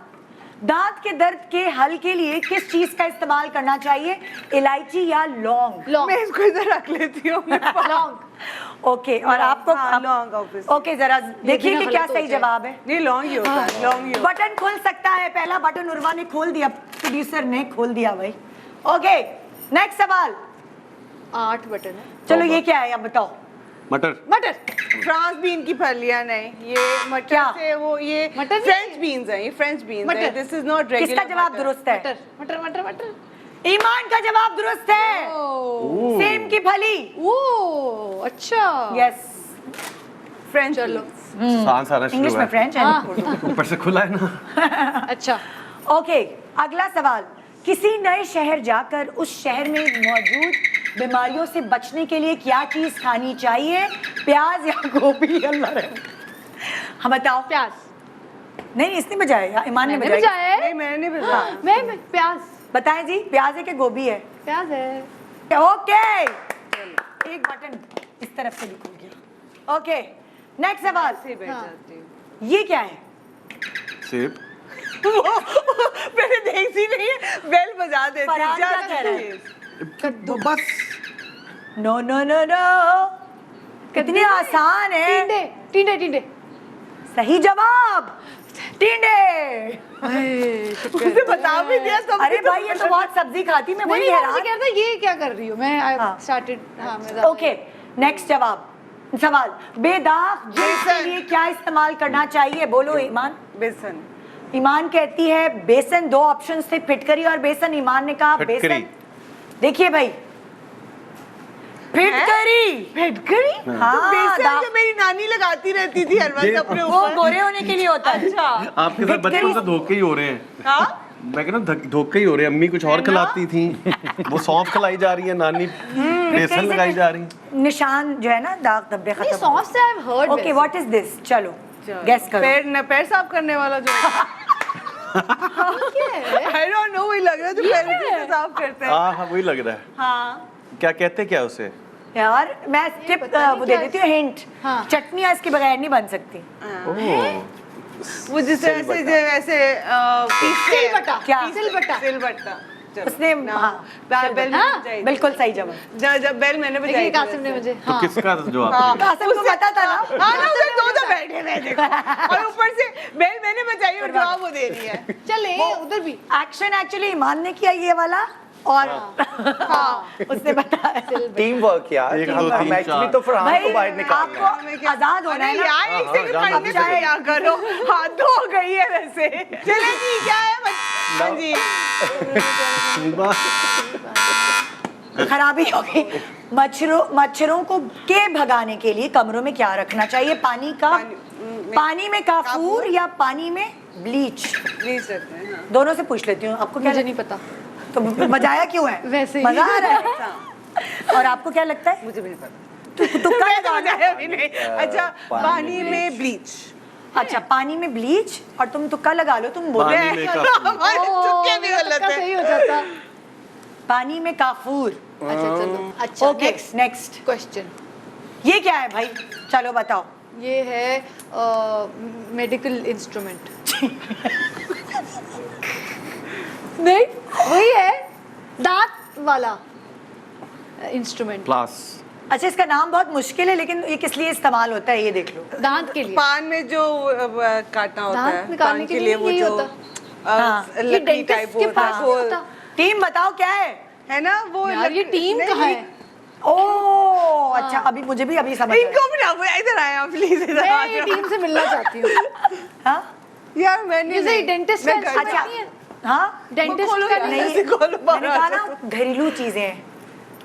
दांत के दर्द के हल के लिए किस चीज का इस्तेमाल करना चाहिए? इलायची या लौंग? मैं इसको इधर रख लेती हूँ। लौंग। ओके, और आपको? लौंग ऑब्वियसली। ओके, जरा देखिए कि क्या सही जवाब है। नहीं, लौंग ही होता है, लौंग ही होता है। बटन खुल सकता है। पहला बटन उर्वा ने खोल दिया, प्रोड्यूसर ने खोल दिया भाई। ओके, नेक्स्ट सवाल। 8 बटन है। चलो, ये क्या है आप बताओ? मटर। मटर। फ्रांस बीन की फलियां नहीं, ये मटर से वो ये मटर फ्रेंच बीन्स हैं, ये फ्रेंच बीन्स हैं। This is not regular. किसका जवाब दुरुस्त है? मटर मटर मटर मटर। ईमान का जवाब दुरुस्त है। सेम की फली। ओह अच्छा। Yes, French. चलो सांस आना शुरू इंग्लिश में है। फ्रेंच है। ऊपर से खुला है ना। अच्छा। ओके, अगला सवाल। किसी नए शहर जाकर उस शहर में मौजूद बीमारियों से बचने के लिए क्या चीज खानी चाहिए? प्याज या गोभी? अल्लाह रहम। हम बताओ। प्याज। नहीं, इसने बजाया, ईमान ने मैंने बजाया। बजाया है। नहीं, मैंने भी बताया। मैं प्याज। बताएं जी, प्याज है कि गोभी है? प्याज है। ओके, एक बटन इस तरफ से भी खुल गया। ओके, नेक्स्ट सवाल। ये क्या है? सेब। मैंने देखी नहीं है, बेल बजा देती फरहान क्या है। कह रहा है? कद्दू। बस। नो नो नो नो, कितनी आसान है। टिंडे टिंडे टिंडे। सही जवाब, टिंडे। उसे बता भी दिया सब। अरे भाई, ये तो बहुत सब्जी खाती, मैं वही नहीं, हैरान। मुझे कहता ये क्या कर रही हूँ मैं। हाँ। स्टार्टेड। हाँ, मैं ओके, नेक्स्ट सवाल। बेदाग जेल के लिए क्या इस्तेमाल करना चाहिए? बोलो ईमान। बेसन। ईमान कहती है बेसन। 2 ऑप्शन थे, फिटकरी और बेसन। ईमान ने कहा बेसन। देखिए भाई, फिटकरी। हाँ, बेसन जो मेरी नानी लगाती रहती थी हर वक्त अपने वो ऊपर। गोरे होने के लिए होता है। अच्छा। आपके साथ बचपन से धोखे ही हो रहे हैं। हाँ? मैं कह रहा हूँ धोखे ही हो रहे हैं। अम्मी कुछ और खिलाती थी, वो सौंफ खिलाई जा रही है, नानी बेसन लगाई जा रही है। निशान जो है ना, दाग धब्बे खत्म। सॉस से I have heard. Okay, what is this? चलो गेस करो। पैर साफ करने वाला जो आई डोंट नो, वही लग रहा है जो पैर से साफ करते हैं। हाँ, वही लग रहा है। हाँ, क्या कहते क्या उसे? यार मैं टिप वो दे देती हूँ, हिंट। चटनियाँ इसके बगैर नहीं बन सकती। ओह, वो जिस तरह से ऐसे सिलबट्टा क्या? सिलबट्टा उसने बेल हाँ, बिल्कुल सही जवाब। जब बेल मैंने लेकिन बजाई कासिम ने मुझे तो किसका जवाब? कासिम को पता था ना। हाँ ना उधर दो बैठे हुए हैं, देखो और ऊपर से बेल मैंने बजाई और जवाब वो दे रही है। चले उधर भी एक्शन एक्चुअली ईमान ने किया ये वाला और हाँ उसने बताया। टीम वर्क यार, एक, दो, तीन, मैच चार। भी तो फरहान को बाहर निकालना आपको आजाद होना है ना। यार एक सेकंड पढ़ने से क्या करो, हाथ धो गई है वैसे। चले ठीक है हाँ जी। खराबी हो गई। मच्छरों को के भगाने के लिए कमरों में क्या रखना चाहिए? पानी में काफूर या पानी में ब्लीच? प्लीज रखते हैं हाँ। दोनों से पूछ लेती हूँ, आपको क्या मुझे नहीं पता। तो बजाया क्यों है? वैसे ही। मजा आ रहा है। और आपको क्या लगता है? मुझे भी नहीं पता। तुक्का बजाया भी नहीं। अच्छा पानी में ब्लीच। अच्छा पानी में ब्लीच और तुम तुक्का लगा लो, तुम बोल पानी में काफूर। हमारे तुक्के भी गलत है। सही हो जाता। पानी में काफूर। अच्छा चलो अच्छा ओके नेक्स्ट क्वेश्चन। ये क्या है भाई? चलो बताओ। ये है मेडिकल इंस्ट्रूमेंट। नहीं वही है दांत वाला इंस्ट्रूमेंट। प्लास। अच्छा इसका नाम बहुत मुश्किल है लेकिन ये किस लिए इस्तेमाल होता है ये देख लो। दांत के लिए। पान में जो काटना होता है दांत निकालने के लिए वो यही जो होता। ये लकड़ी डेंटिस्ट टाइप के होता पास है नहीं वो होता। टीम बताओ क्या है ना वो यार ये टीम कहाँ है? ओह अच्छा अभी मुझे भी अभी समझ इनको भी ना इधर आए आप प्लीज इधर आ मैं ये जाओ। टीम से मिलना चाहती हूँ। हाँ यार मैंने ये सही डेंटिस्ट का अच्छा नहीं है। हाँ डेंटिस्ट खोलो का यार, नहीं है। ऐसे खोलो मैंने कहा बाहर। ना घरेलू चीजें हैं,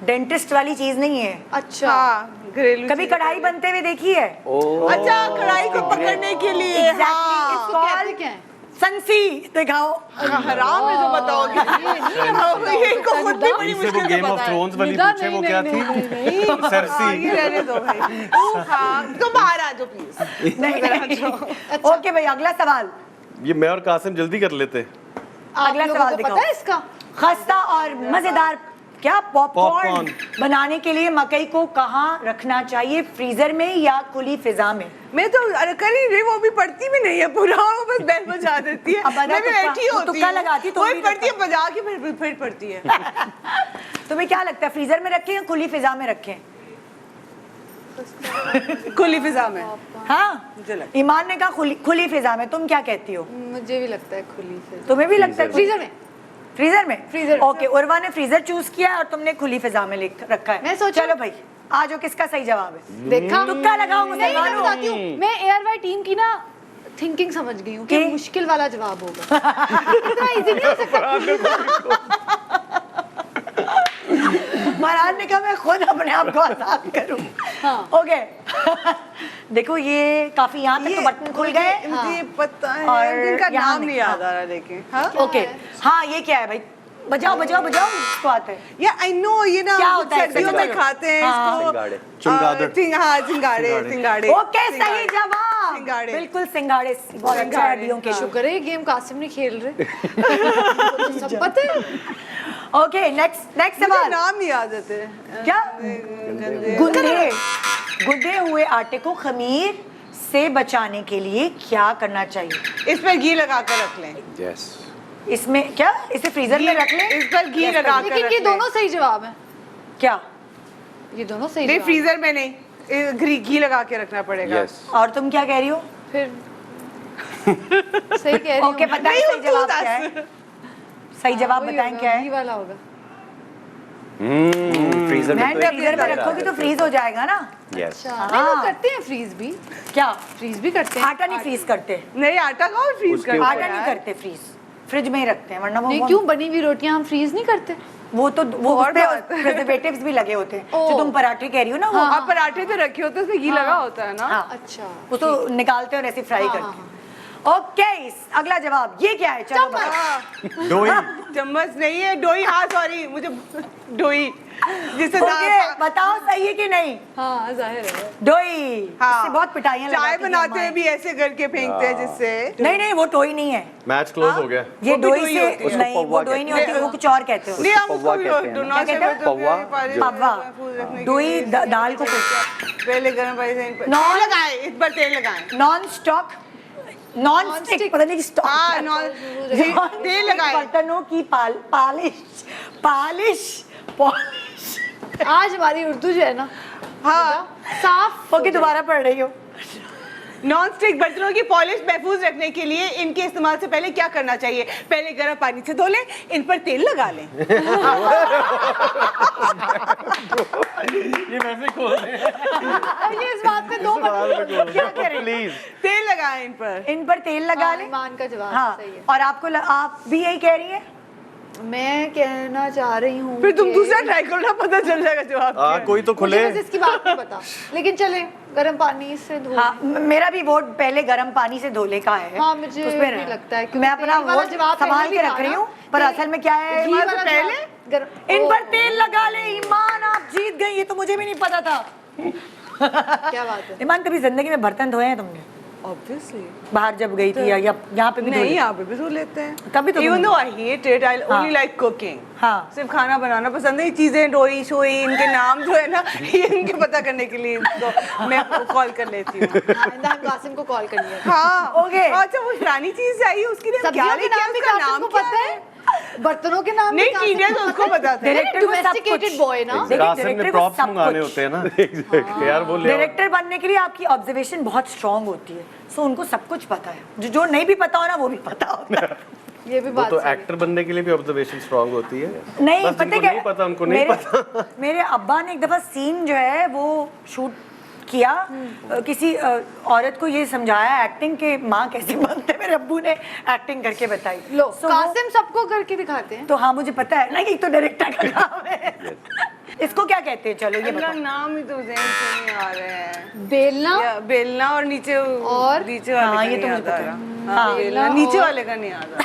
डेंटिस्ट वाली चीज नहीं है। अच्छा हाँ घरेलू कभी चीज़ें। कढ़ाई बनते हुए देखी है? अच्छा कढ़ाई को पकड़ने के लिए Exactly, it's इसको कहते called क्या है? संसी। दिखाओ। हराम है जो बताओगे। ये इनको खुद भी बड़ी इनसे वो मुश्किल से गेम ऑफ पता है। थ्रोन्स वाली निदा पूछे वो नहीं, क्या नहीं, थी? हाँ, सरसी। ये रहने दो भाई। हाँ तो बाहर आ जाओ प्लीज। नहीं ओके भाई अगला सवाल। ये मैं और कासिम जल्दी कर लेते। आप अगला लोगों सवाल को दिखाओ। पता है इसका? खस्ता और मजेदार क्या पॉपकॉर्न पॉपकॉर्न। बनाने के लिए मकई को कहाँ रखना चाहिए? फ्रीजर में या खुली फिजा में? मैं तो कर ही रही, वो भी पढ़ती भी नहीं है पूरा, वो बस बेल बजा देती है। अब बता मैं भी तुक्का- बैठी वो होती तुक्का हूँ। लगाती तो वो भी पढ़ती है बजा के फिर पढ़ती है। तुम्हें क्या लगता है फ्रीजर में रखें या खुली फिजा में रखें? खुली फिजा में। हाँ मुझे लगता ईमान ने कहा खुली फिजा में, तुम क्या कहती हो? मुझे भी लगता है खुली से। तुम्हें भी लगता है फ्रीजर में। फ्रीजर में? फ्रीजर। ओके उर्वा ने फ्रीजर चूज किया है और तुमने खुली फिजा में रखा है। मैं सोचा- चलो भाई आज जो किसका सही जवाब है? देखा तुक्का लगाओ नहीं मैं मुसलमानों। बताती हूँ। मैं ARY टीम की ना थिंकिंग समझ गई हूँ कि कि? मुश्किल वाला जवाब होगा। इतना इजी नहीं हो सकता। महाराज ने कहा मैं खुद अपने आप को आजाद करूं। हाँ। ओके देखो ये काफी यहाँ तक तो बटन खुल गए। मुझे पता है और इनका यहाँ नाम नहीं याद आ रहा लेकिन हाँ ओके हाँ ये क्या है भाई? बजाओ बजाओ बजाओ इसको आता है। या आई नो ये ना क्या होता है? सर्दियों में खाते हैं हाँ। इसको चमगादड़। हाँ सिंगाड़े ओके सही जवाब सिंगाड़े। बिल्कुल सिंगाड़े बहुत अच्छा है हड्डियों के। शुक्र है ये गेम कासिम नहीं खेल रहे। तो सब पता है। ओके नेक्स्ट मुझे सवाल। नाम नहीं याद आते क्या? गुंदे हुए आटे को खमीर से बचाने के लिए क्या करना चाहिए? इस पर घी लगा कर रख लें। यस इसमें क्या इसे फ्रीजर में रख लें? इस पर घी लगा कर लेकिन रख ये लें। दोनों सही जवाब है। क्या? ये दोनों सही नहीं जवाब फ्रीजर में नहीं, घी लगा के रखना पड़ेगा। यस और तुम क्या कह रही हो? फिर सही कह रही हूँ। ओके बताइए सही जवाब क्या है? सही जवाब वही बताएं होगा, क्या घी है? वाला होगा। फ्रीजर में मैं फ्रीजर में रखोगी तो फ्रीज हो जाएगा ना? यस अच्छा नहीं वो करते हैं फ्रीज भी। क्या? फ्रीज भी करते हैं। आटा नहीं फ्रीज करते। नहीं आटा का और फ्रीज उसके कर ऊपर आटा नहीं करते फ्रीज, फ्रिज में ही रखते हैं वरना नहीं वो क्यों बनी हुई रोटियां हम फ्रीज नहीं करते? वो तो वो और उस पे बात। प्रिजर्वेटिव्स भी लगे होते हैं। ओ। जो तुम पराठे कह रही हो ना वो आप पराठे तो रखे होते हैं उसमें घी लगा होता है ना। हाँ अच्छा वो तो निकालते हैं और ऐसे फ्राई हाँ, करते हैं। ओके अगला जवाब ये क्या है? चलो बताओ। डोई। चम्मच नहीं है डोई। हाँ सॉरी मुझे डोई जिसे ओके बताओ सही है कि नहीं? हाँ जाहिर है। डोई। इससे बहुत पिटाइयां चाय लगाती थी बनाते अम्माएं। हुए भी ऐसे करके फेंकते हैं जिससे। नहीं नहीं वो टोई नहीं है। मैच क्लोज हो गया। ये वो भी डोई डोई से होती है। नहीं वो पौवा डोई नहीं कहते होती वो कुछ और कहते हो। नहीं हम पौवा उसको कहते हैं ना। डोना से क्या कहते हैं? पौवा पौवा। डोई दाल को पहले गर्म पानी से नॉन- तेल लगाएं, इस पर तेल लगाएं। नॉन स्टॉप नॉन स्टिक, पता नहीं स्टॉक। हाँ, तेल लगाए। बर्तनों की पालिश। आज हमारी उर्दू जो है ना, हाँ साफ। ओके, दोबारा पढ़ रही हो। नॉन स्टिक बर्तनों की पॉलिश महफूज रखने के लिए इनके इस्तेमाल से पहले क्या करना चाहिए? पहले गर्म पानी से धो लें, इन पर तेल लगा लें। ये वैसे खोल रहे हैं। ये इस बात पे 2 क्या करें? प्लीज तेल लगाएं इन पर तेल लगा लें। ईमान का जवाब हाँ, सही है। और आप भी यही कह रही हैं? मैं कहना चाह रही हूँ फिर तुम दूसरा ट्राई करो ना, पता चल जाएगा जवाब क्या है। कोई तो खुले। मुझे बस इसकी बात नहीं पता, लेकिन चले गर्म पानी से धो। हाँ, मेरा भी वोट पहले गर्म पानी से धोले का है। हाँ, मुझे उसमें भी लगता है, मैं अपना तेल वाला वोट जवाब संभाल पहले के भी रख रही था हूँ, ना। पर असल में क्या है, घी वाला पहले इन पर तेल लगा ले। ईमान, आप जीत गई, ये तो मुझे भी नहीं पता था। क्या बात है? ईमान, कभी जिंदगी में बर्तन धोए हैं तुमने? Obviously. बाहर जब गई थी या यहाँ पे भी धो नहीं, लेते? यहाँ पे भी धो लेते हैं। तभी तो Even though I hate it, I only like cooking. हाँ, सिर्फ खाना बनाना पसंद है। ये चीजें डोई शोई इनके नाम जो है ना, ये इनके पता करने के लिए इनको मैं कॉल कर लेती हूँ। हम कासिम को कॉल कर लिया। हाँ, ओके। अच्छा, वो पुरानी चीज आई है, उसके लिए हम क्या सब्जियों के लेके नाम भी उसका कासिम नाम को क्या पता है, बर्तनों के नाम नहीं, चीजें तो उसको पता था। डायरेक्टर को सब डोमेस्टिकेटेड कुछ। बॉय ना। कासिम ने प्रॉप्स मंगाने होते हैं ना। यार वो ले आओ। डायरेक्टर बनने के लिए आपकी ऑब्जर्वेशन बहुत स्ट्रांग होती है, सो उनको सब कुछ पता है। जो नहीं भी पता हो ना, वो भी पता होता है। ये भी वो बात तो सही है। एक्टर बनने के लिए भी ऑब्जर्वेशन स्ट्रांग होती है। नहीं, बस पता जिनको क्या, नहीं पता उनको नहीं पता। मेरे अब्बा ने एक दफा सीन जो है वो शूट किया, किसी औरत को ये समझाया एक्टिंग के माँ कैसे बनते हैं। मेरे अब्बू ने एक्टिंग करके बताई। लो, So कासिम सबको करके दिखाते हैं। तो हाँ, मुझे पता है ना कि तो डायरेक्टर का काम है। इसको क्या कहते हैं? चलो ये इनका बताओ। नाम ही तो ज़हन से नहीं आ रहे हैं। बेलना बेलना और नीचे और वाले हाँ, का ये तो नहीं मुझे आता पता है। रहा। हाँ, बेलना नीचे वाले का नहीं आता।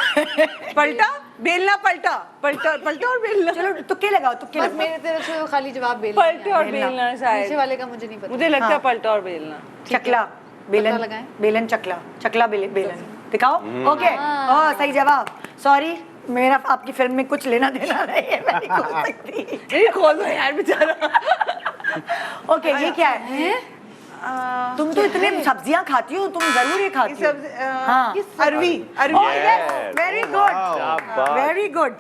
पलटा, बेलना, पलटा, पलटा, पलटा और बेलना। चलो तुक्के लगाओ, तुक्के बस लगाओ। मेरे तरफ से खाली जवाब बेलना। पलटे और बेलना शायद। नीचे वाले का मुझे नहीं पता। मुझे लगता है पलटा और बेलना। चकला, बेलन, लगाएं। बेलन, चकला, चकला, बेलन दिखाओ। ओके, ओह सही जवाब। सॉरी, मेरा आपकी फिल्म में कुछ लेना देना नहीं है, मैं नहीं खोल सकती। नहीं खोल दो यार बेचारा। ओके, ये क्या है? तुम तो इतने सब्जियां खाती हो, तुम जरूर ये खाती हो। हाँ, अरवी, वेरी गुड, वेरी गुड।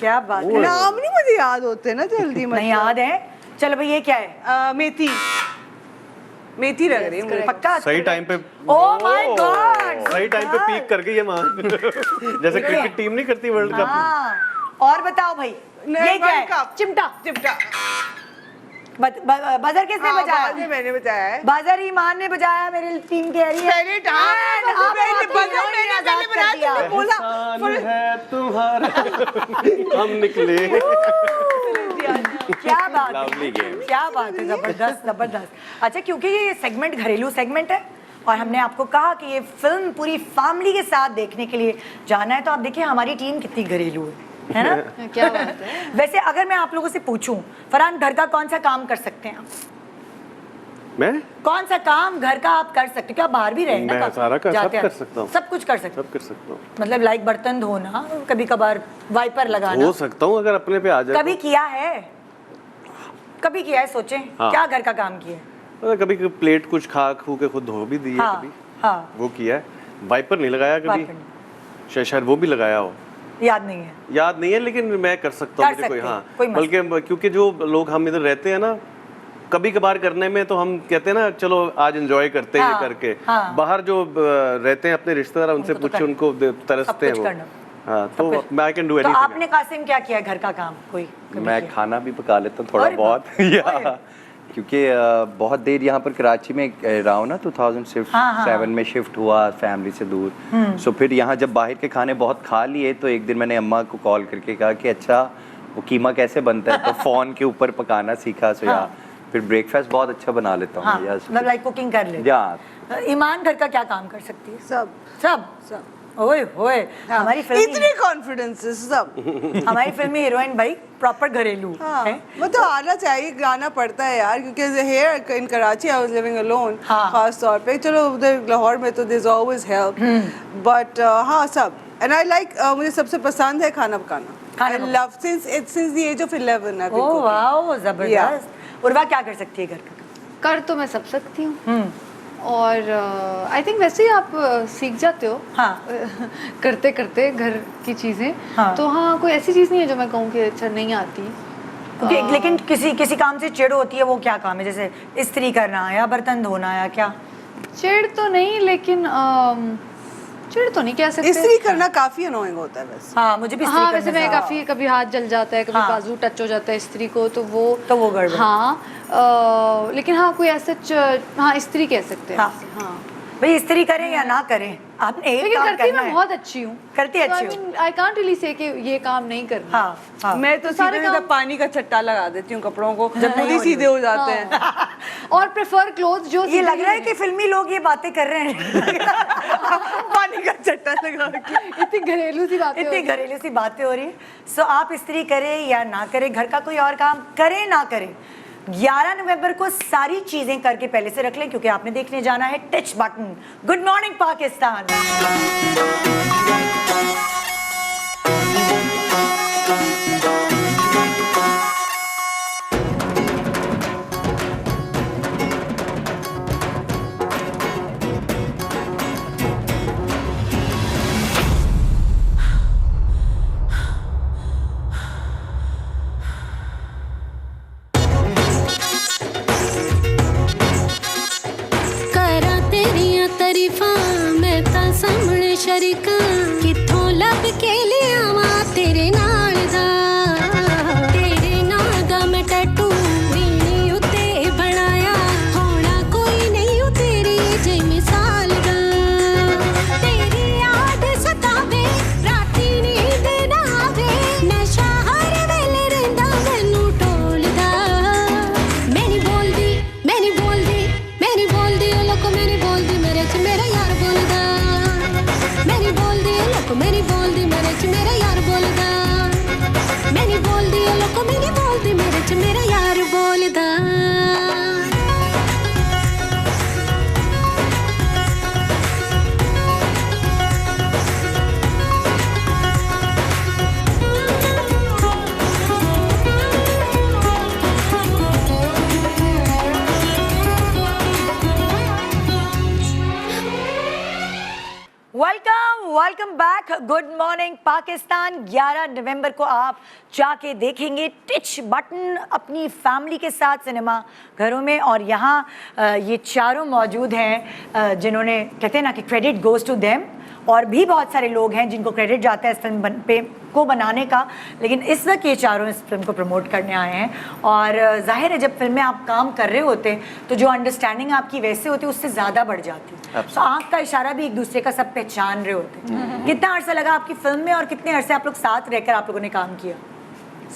क्या बात है। नाम नहीं मुझे याद होते ना जल्दी। नहीं याद है। चलो भाई, ये क्या है? मेथी, मेथी लग रही है मुझे। पक्का सही टाइम पे। ओह माय गॉड, सही टाइम पे पीक करके ये मान। जैसे क्रिकेट टीम नहीं करती वर्ल्ड कप। हाँ, और बताओ भाई, ये क्या है? चिमटा। चिमटा। बजर किसने बजाया? मैंने बजाया है। बजर ईमान ने बजाया, मेरी टीम कह रही है। पहले बोला है तुम्हारा। हम निकले। क्या बात है, Lovely game. क्या बात है, जबरदस्त जबरदस्त। अच्छा, क्योंकि ये सेगमेंट घरेलू सेगमेंट है और हमने आपको कहा कि ये फिल्म पूरी फैमिली के साथ देखने के लिए जाना है, तो आप देखिए हमारी टीम कितनी घरेलू है ना? क्या बात है। वैसे अगर मैं आप लोगों से पूछूं, फरहान घर का कौन सा काम कर सकते हैं आप? मैं कौन सा काम घर का आप कर सकते हो? क्या बाहर भी रहें ना? मैं सारा सब जाते हैं। कर सकता हूँ। सब कुछ कर सकते सब कर सकता हूँ। मतलब लाइक बर्तन धोना, कभी कभार वाइपर लगाना। हो सकता हूँ अगर अपने पे आ जाए। कभी किया है? कभी किया है? सोचें। हाँ। क्या घर का काम किया है? कभी प्लेट कुछ खा खू के खुद धो भी दी है। हाँ, कभी हाँ। वो किया है। वाइपर नहीं लगाया कभी। वाइपर नहीं। शायद वो भी लगाया हो, याद नहीं है। याद नहीं है, लेकिन मैं कर सकता हूँ। कर सकते हैं, हाँ, कोई मसला बल्कि क्योंकि जो लोग हम इधर रहते हैं ना, कभी कभार करने में तो हम कहते हैं ना चलो आज एंजॉय करते हैं हाँ, करके। हाँ। बाहर जो रहते हैं अपने रिश्तेदार, उनसे उनको तो पूछे, उनको तरसते हैं कुछ वो। करना। हाँ, तो मैं आई कैन डू तो एनीथिंग। आपने कासिम क्या किया घर का काम? कोई कभी मैं किया? खाना भी पका लेता हूँ थोड़ा अरे बहुत। अरे। या क्योंकि बहुत देर यहाँ पर कराची में रहा हूँ ना, 2007 में शिफ्ट हुआ फैमिली से दूर। सो फिर यहाँ जब बाहर के खाने बहुत खा लिए, तो एक दिन मैंने अम्मा को कॉल करके कहा कि अच्छा वो कीमा कैसे बनता है, तो फ़ोन के ऊपर पकाना सीखा। सो या फिर ब्रेकफास्ट बहुत अच्छा बना लेता हूँ। हाँ, मतलब लाइक कुकिंग कर ले। या ईमान घर का क्या काम कर सकती है? सब सब सब। ओए होए, हमारी फिल्म इतनी कॉन्फिडेंस सब। हमारी फिल्म में हीरोइन भाई प्रॉपर घरेलू हाँ, है। मतलब आना चाहिए, गाना पड़ता है यार, क्योंकि here in Karachi I was living alone. खास तौर पे चलो उधर लाहौर में तो there is always help, but हाँ सब। एंड आई लाइक, मुझे सबसे पसंद है खाना पकाना। I love since the age of 11 I oh wow, जबरदस्त। उर्वा क्या कर सकती है घर का? कर तो मैं सब सकती हूँ। और आई थिंक वैसे ही आप सीख जाते हो करते करते घर की चीज़ें। तो हाँ, कोई ऐसी चीज़ नहीं है जो मैं कहूँ कि अच्छा नहीं आती। लेकिन किसी काम से चिढ़ होती है, वो क्या काम है? जैसे इस्त्री करना या बर्तन धोना या क्या? चिढ़ तो नहीं, लेकिन चिढ़ तो नहीं कह सकते। इस्त्री करना काफी अनोइंग होता है वैसे। हाँ, मुझे भी इस्त्री हाँ, वैसे मैं काफी, कभी हाथ जल जाता है, कभी बाजू टच हो जाता है इस्त्री को, तो वो गड़बड़। हाँ, लेकिन हाँ कोई ऐसा हाँ इस्त्री कह सकते हैं। हाँ भाई, इस्त्री करें या ना करें, आपने एक काम करती मैं बहुत अच्छी हूँ, करती अच्छी हूँ। आई कांट रियली से कि ये काम नहीं करना। हाँ, मैं तो सीधे पानी का छट्टा लगा देती हूँ कपड़ों को, जब खुद ही सीधे हो जाते हैं। और प्रेफर क्लोथ जो ये लग रहा है कि फिल्मी लोग ये बातें कर रहे हैं। पानी का छट्टा लगा के इतनी घरेलू सी बातें, इतनी घरेलू सी बातें हो रही है। सो आप इस्त्री करें या ना करें, घर का कोई और काम करें ना करें, 11 नवंबर को सारी चीजें करके पहले से रख लें, क्योंकि आपने देखने जाना है touch button. Good morning Pakistan. शरीका किथों लब के लिया मां तेरे नाल दा मैं टैटू वीणी उत्ते बनाया होना कोई नहीं तेरी जे मिसाल दा तेरी याद सतावे राती नींद ना आवे नशा हर वेले रहिंदा मैनू टोलदा मैनी बोलदी ओ लोको मैनी बोलदी मेरे च मेरा यार बोलदा मेरी बोलदी लोको मेरी बोलदी मेरे च मेरा यार बोलदा मेरी बोलदी लोको मेरी बोलदी मेरे च मेरा यार बोलदा welcome back. Good morning Pakistan. 11 नवंबर को आप जाके देखेंगे टच बटन अपनी फैमिली के साथ सिनेमा घरों में। और यहाँ ये चारों मौजूद हैं जिन्होंने, कहते हैं ना कि क्रेडिट गोज़ टू देम, और भी बहुत सारे लोग हैं जिनको क्रेडिट जाता है इस फिल्म को बनाने का, लेकिन इस वक्त ये चारों इस फिल्म को प्रमोट करने आए हैं। और जाहिर है जब फिल्म में आप काम कर रहे होते हैं तो जो अंडरस्टैंडिंग आपकी वैसे होती है उससे ज़्यादा बढ़ जाती है। तो आँख का इशारा भी एक दूसरे का सब पहचान रहे होते हैं। कितना अरसा लगा आपकी फिल्म में और कितने अरसे आप लोग साथ रहकर आप लोगों ने काम किया?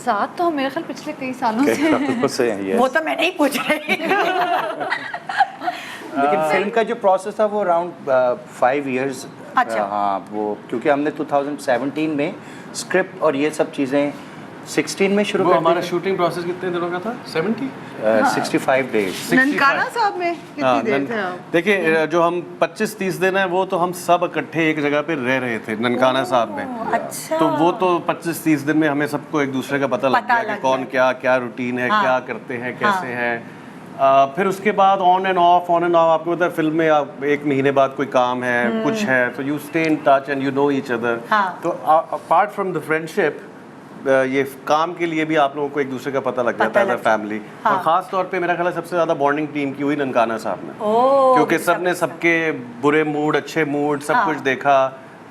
साथ तो मेरे ख्याल पिछले कई सालों से वो तो मैं नहीं पूछ रही। लेकिन फिल्म का जो प्रोसेस था वो अराउंड 5 इयर्स। अच्छा। हाँ, वो क्योंकि हमने 2017 में स्क्रिप्ट और ये सब चीज़ें 16 में शुरू कर। हमारा शूटिंग प्रोसेस कितने दिनों का था? 65 डेज। ननकाना साहब में कितनी देर थे आप? देखिए, जो हम 25-30 दिन है वो तो हम सब इकट्ठे एक जगह पे रह रहे थे ननकाना साहब में। अच्छा। तो वो तो 25-30 दिन में हमें सबको एक दूसरे का पता लग गया कि कौन क्या रूटीन है, क्या करते हैं, कैसे हैं। फिर उसके बाद ऑन एंड ऑफ आपको पता है फिल्म में आप 1 महीने बाद कोई काम है, कुछ है, तो you stay in touch and you know each other. तो अपार्ट फ्रॉम द फ्रेंडशिप, ये काम के लिए भी आप लोगों को एक दूसरे का पता लग जाता है फैमिली। और खास तौर पे मेरा ख्याल है सबसे ज्यादा बॉन्डिंग टीम की हुई ननकाना साहब में, क्योंकि सबने सबके बुरे मूड, अच्छे मूड, सब कुछ देखा।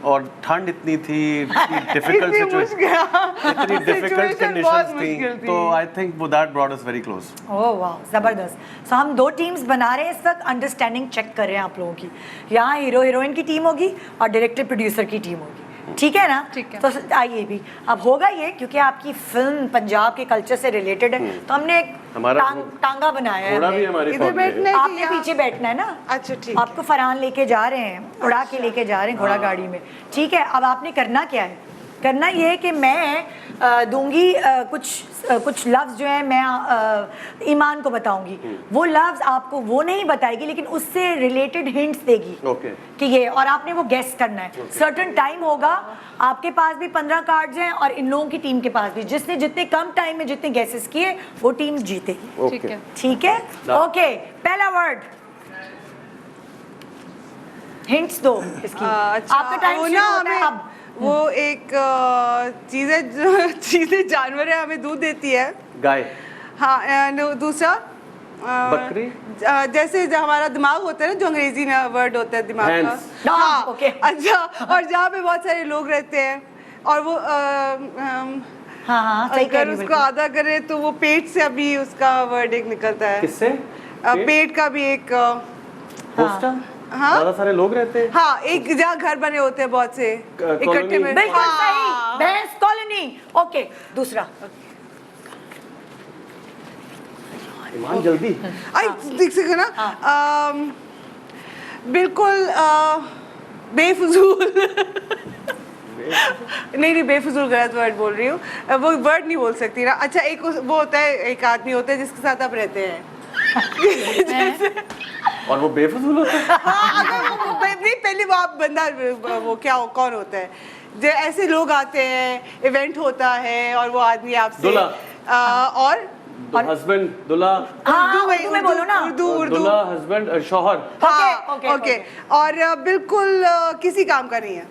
और ठंड इतनी थी, डिफिकल्ट इतनी डिफिकल्ट कंडीशंस थी, तो आई थिंक वो that brought us very close. Oh वाह, जबरदस्त। सो हम 2 टीम्स बना रहे हैं इस वक्त, अंडरस्टैंडिंग चेक कर रहे हैं आप लोगों की। यहाँ हीरो हीरोइन की टीम होगी और डायरेक्टर प्रोड्यूसर की टीम होगी, ठीक है ना? ठीक है। तो आइए भी अब होगा ये, क्योंकि आपकी फिल्म पंजाब के कल्चर से रिलेटेड है, तो हमने एक टांगा बनाया है। इधर बैठना है, आपने पीछे बैठना है ना? अच्छा ठीक। आपको फरहान लेके जा रहे हैं, उड़ा के लेके जा रहे हैं घोड़ा गाड़ी में, ठीक है? अब आपने करना क्या है? करना ये है कि मैं दूंगी कुछ लफ्ज़ जो है मैं ईमान को बताऊंगी। वो लफ्ज़ आपको वो नहीं बताएगी, लेकिन उससे रिलेटेड हिंट्स देगी कि ये, और आपने वो गेस करना है। सर्टेन टाइम होगा, आपके पास भी 15 कार्ड्स हैं और इन लोगों की टीम के पास भी। जिसने जितने कम टाइम में जितने गेसेस किए वो टीम जीतेगी। ठीक है। ठीक है? ओके, पहला वर्ड हिंट्स दो इसकी। अच्छा, आपका टाइम वो शुरू ना होता है हमें अब। वो एक चीज़ है जो चीज़ें जानवर है हमें दूध देती है। गाय, हाँ and दूसरा बकरी, जैसे जो हमारा दिमाग होता है ना, जो अंग्रेजी में वर्ड होता है दिमाग का। Hands. हाँ ओके। अच्छा, और जहाँ पे बहुत सारे लोग रहते हैं और वो हाँ सही कह अगर रही हो उसको आधा करे तो वो पेट से अभी उसका वर्ड एक निकलता है। किससे? पेट का भी एक पोस्टर? हाँ ज्यादा सारे लोग रहते हैं। हाँ, एक जहाँ घर बने होते हैं बहुत से इकट्ठे में। बिल्कुल हाँ। सही, भैंस कॉलोनी। ओके, दूसरा। ईमान जल्दी। आई देख सके ना बिल्कुल बेफजूल नहीं बेफजूल गलत वर्ड बोल रही हूँ, वो वर्ड नहीं बोल सकती ना। अच्छा, एक वो होता है, एक आदमी होता है जिसके साथ आप रहते हैं और वो बेफजूल होता है। हाँ, अगर वो नहीं, पहले वो आप बंदा वो क्या कौन होता है, जो ऐसे लोग आते हैं, इवेंट होता है और वो आदमी आपसे और हस्बैंड, दूल्हा। उर्दू में बोलो ना। उर्दू दूल्हा, हस्बैंड, शौहर। ओके, और बिल्कुल किसी काम का नहीं है।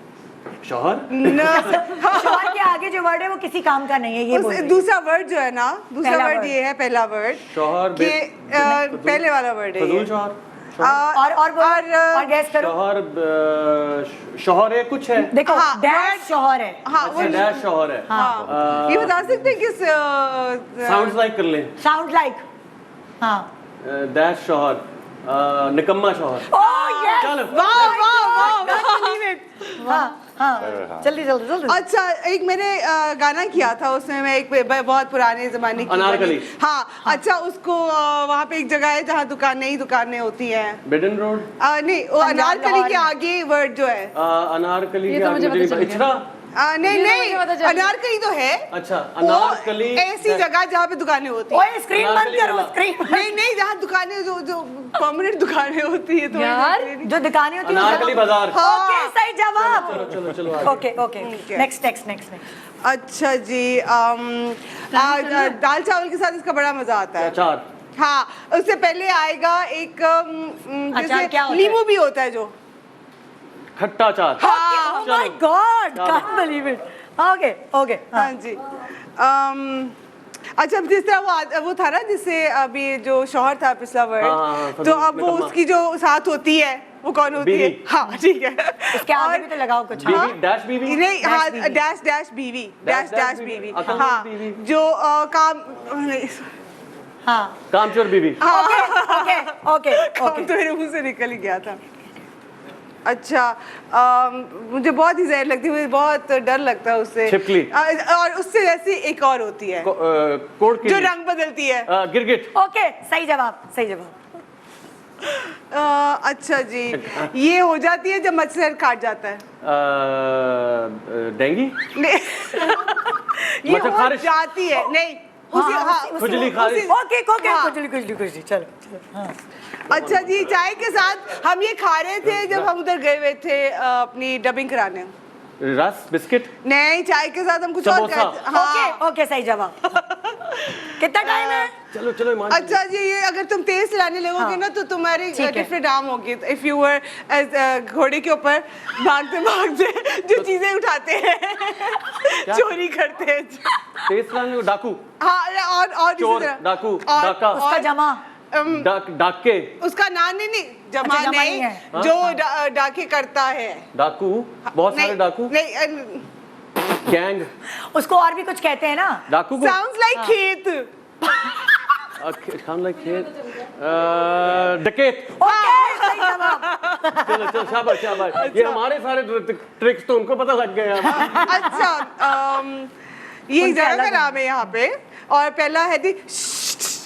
शौहर? शौहर के आगे जो वर्ड है वो किसी काम का नहीं है, ये बोल रही। दूसरा वर्ड जो है ना, दूसरा वर्ड ये है, पहला वर्ड शौहर, पहले वाला वर्ड है फजूल शौहर। और गैस करो। शौहर है, कुछ है। देखो, डैश शौहर है। हाँ, अच्छा, डैश शौहर है। हाँ, ये बता सकते हैं किस साउंड लाइक कर लें। Sound like. हाँ, डैश शौहर, निकम्मा शौहर। ओह यस, चलो। वाह वाह वाह, हाँ हाँ, जल्दी जल्दी जल्दी। अच्छा, एक मैंने गाना किया था, उसमें मैं एक बहुत पुराने जमाने की अनारकली। हाँ, अच्छा, उसको वहाँ पे एक जगह है जहाँ दुकानें होती हैं। बिडन रोड? नहीं, वो अनारकली के आगे वर्ड जो है। अनारकली के आगे इचरा? नहीं, अनारकली तो है। अच्छा, अनारकली ऐसी जगह जहाँ पे दुकानें होती हैं। स्क्रीन बंद करो, स्क्रीन। नहीं, जहाँ दुकानें जो परमानेंट दुकानें होती है, तो यार जो दुकानें होती है। अनारकली बाजार। ओके, सही जवाब। चलो चलो। Okay okay, next. अच्छा जी, दाल चावल के साथ इसका बड़ा मजा आता है। अचार। हाँ, उससे पहले आएगा एक जैसे नींबू भी होता है जो खट्टा अचार। Oh my God, can't believe it. Okay. हाँ जी। अच्छा, जिस तरह वो था ना, जिससे अभी जो शौहर था पिछला वर्ड, तो अब वो उसकी जो साथ होती है वो कौन होती है? हाँ, ठीक है। उसके आगे भी तो लगाओ कुछ। डैश बीवी? नहीं, हाँ, डैश बीवी, डैश बीवी। हाँ, जो काम, हाँ, कामचोर बीवी। ओके। काम तो मेरे मुंह से निकल ही गया था। अच्छा, मुझे बहुत ही जहर लगती है, मुझे बहुत डर लगता है उससे। छिपकली। और उससे जैसी एक और होती है कोड की जो रंग बदलती है। गिरगिट। ओके, सही जवाब। अच्छा जी, ये हो जाती है जब मच्छर काट जाता है। डेंगी? ये हो जाती है, नहीं, खुजली खारिश। ओके, खुजली, चलो। अच्छा जी, चाय के साथ हम ये खा रहे थे जब हम उधर गए हुए थे अपनी डबिंग कराने। रस बिस्किट? नहीं, चाय के साथ हम कुछ और खाते। हाँ, ओके, सही जवाब। कितना टाइम है? चलो ईमान। अच्छा जी, ये अगर तुम तेज चलाने लगोगे ना तो तुम्हारी डिफरेंट आर्म होगी। इफ यू वर घोड़े के ऊपर भागते जो चीजें उठाते हैं, चोरी करते हैं। तेज चलाने को डाकू। हाँ, और चोर, डाकू, डाका। उसका जमा। डाके। उसका नाम नहीं, जमा नहीं, जो डाके करता है। डाकू, बहुत सारे डाकू। नहीं, गैंग। उसको और भी कुछ कहते हैं ना। डाकू को साउंड्स लाइक खेत। साउंड लाइक खेत। डकैत। ओके, सही जवाब। चलो शाबाश। ये हमारे सारे ट्रिक्स तो उनको पता लग गए। अच्छा, ये एक जगह का नाम है यहाँ पे, और पहला है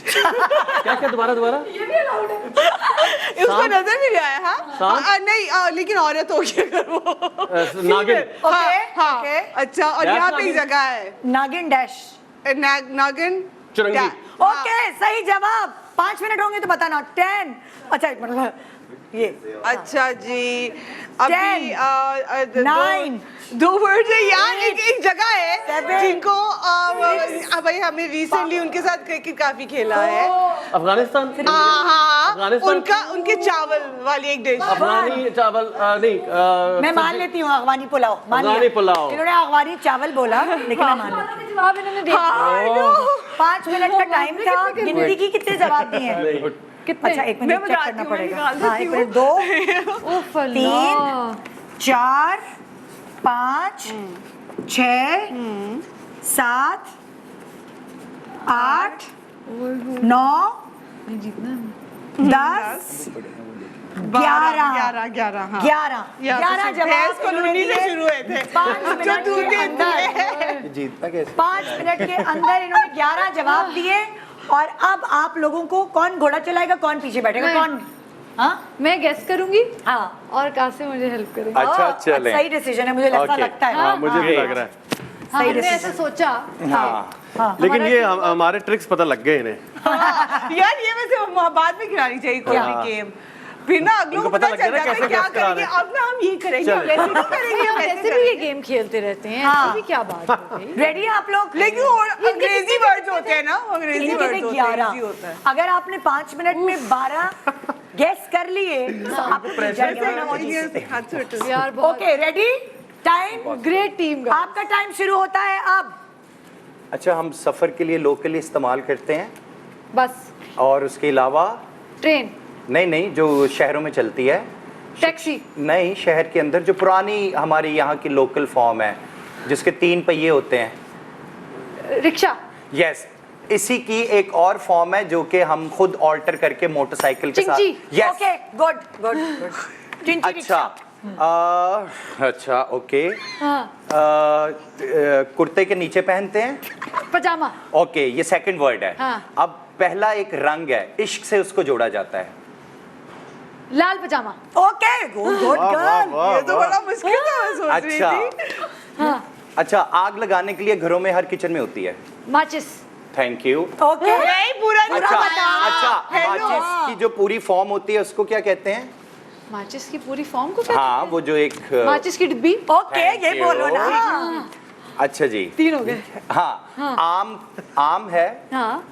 क्या दोबारा? ये भी अलाउड है। उसको नजर नहीं आया। हाँ, नहीं, लेकिन औरत होगी अगर वो। नागिन। ओके। अच्छा, और यहाँ पे एक जगह है नागिन डैश। नागिन चुरंगी। ओके, सही जवाब। 5 मिनट होंगे तो बताना। 10, अच्छा मतलब ये अच्छा जी, अभी 9 दो वर्ड है यार, एक जगह है 7 जिनको भाई हमने रिसेंटली उनके साथ क्रिकेट काफी खेला है। अफगानिस्तान। हाँ, उनके चावल वाली एक डिश। अफगानी चावल नहीं, मैं मान लेती हूँ अफगानी पुलाव। अफगानी पुलाव। इन्होंने अफगानी चावल बोला लेकिन मैं मान लेती हूँ। जवाब इन्होंने दे दिया। 5 मिनट का टाइम था, गिनती की कितने जवाब दिए हैं? कितने? अच्छा 1 मिनट चेक करना पड़ेगा। हाँ 1 मिनट, 2 उफ 3 4 5 6 7 8 9 10 11 जवाब कॉलोनी से शुरू हुए थे। 5 मिनट के अंदर जीतता कैसे? 5 मिनट के अंदर इन्होंने 11 जवाब दिए। और अब आप लोगों को कौन घोड़ा चलाएगा, कौन पीछे बैठेगा, कौन? हाँ मैं गेस करूंगी। हाँ और कासिम मुझे हेल्प करेगा। अच्छा चलें। सही डिसीजन है, मुझे ऐसा लगता है। हाँ मुझे भी लग रहा है। हाँ, सही हमने ऐसा decision। सोचा। हाँ लेकिन ये हमारे ट्रिक्स पता लग गए इन्हें। यार ये वैसे बाद में खिलानी चाहिए कोई भी गेम, फिर ना अगलों को पता चल जाता है क्या करेंगे। अब ना हम ये करेंगे, हम वैसे नहीं करेंगे, हम वैसे भी ये गेम खेलते रहते हैं। हाँ। ऐसी भी क्या बात हो गई? रेडी है आप लोग? लेकिन अंग्रेजी वर्ड्स होते हैं ना, अंग्रेजी इनके वर्ड्स थे होते हैं, 11। easy होता है। अगर आपने 5 मिनट में 12 गेस कर लिए तो आप यार बहुत okay ready, time, great team. आपका टाइम शुरू होता है अब। अच्छा, हम सफ़र के लिए लोकली इस्तेमाल करते हैं बस। और उसके अलावा ट्रेन, नहीं, जो शहरों में चलती है। टैक्सी नहीं, शहर के अंदर जो पुरानी हमारी यहाँ की लोकल फॉर्म है जिसके 3 पहिए होते हैं। रिक्शा। यस, इसी की एक और फॉर्म है जो कि हम खुद ऑल्टर करके मोटरसाइकिल के साथ। चिंची। Yes. Okay good good good. चिंची अच्छा अच्छा ओके। हाँ। कुर्ते के नीचे पहनते हैं। पजामा। ओके, ये सेकंड वर्ड है। हाँ। अब पहला एक रंग है, इश्क से उसको जोड़ा जाता है। लाल पजामा। Okay good good girl. ये तो बड़ा मुश्किल था, मैं सोच रही अच्छा थी। हाँ। अच्छा, आग लगाने के लिए घरों में हर किचन में होती है। माचिस। Thank you. ओके नहीं, पूरा अच्छा बता। अच्छा, Hello। माचिस की जो पूरी फॉर्म होती है उसको क्या कहते हैं? माचिस की पूरी फॉर्म को क्या हाँ, कहते वो जो एक हैं? माचिस की डिब्बी। ओके ये Thank you। बोलो ना। अच्छा जी। 3 हो गए। हाँ, आम है, हाँ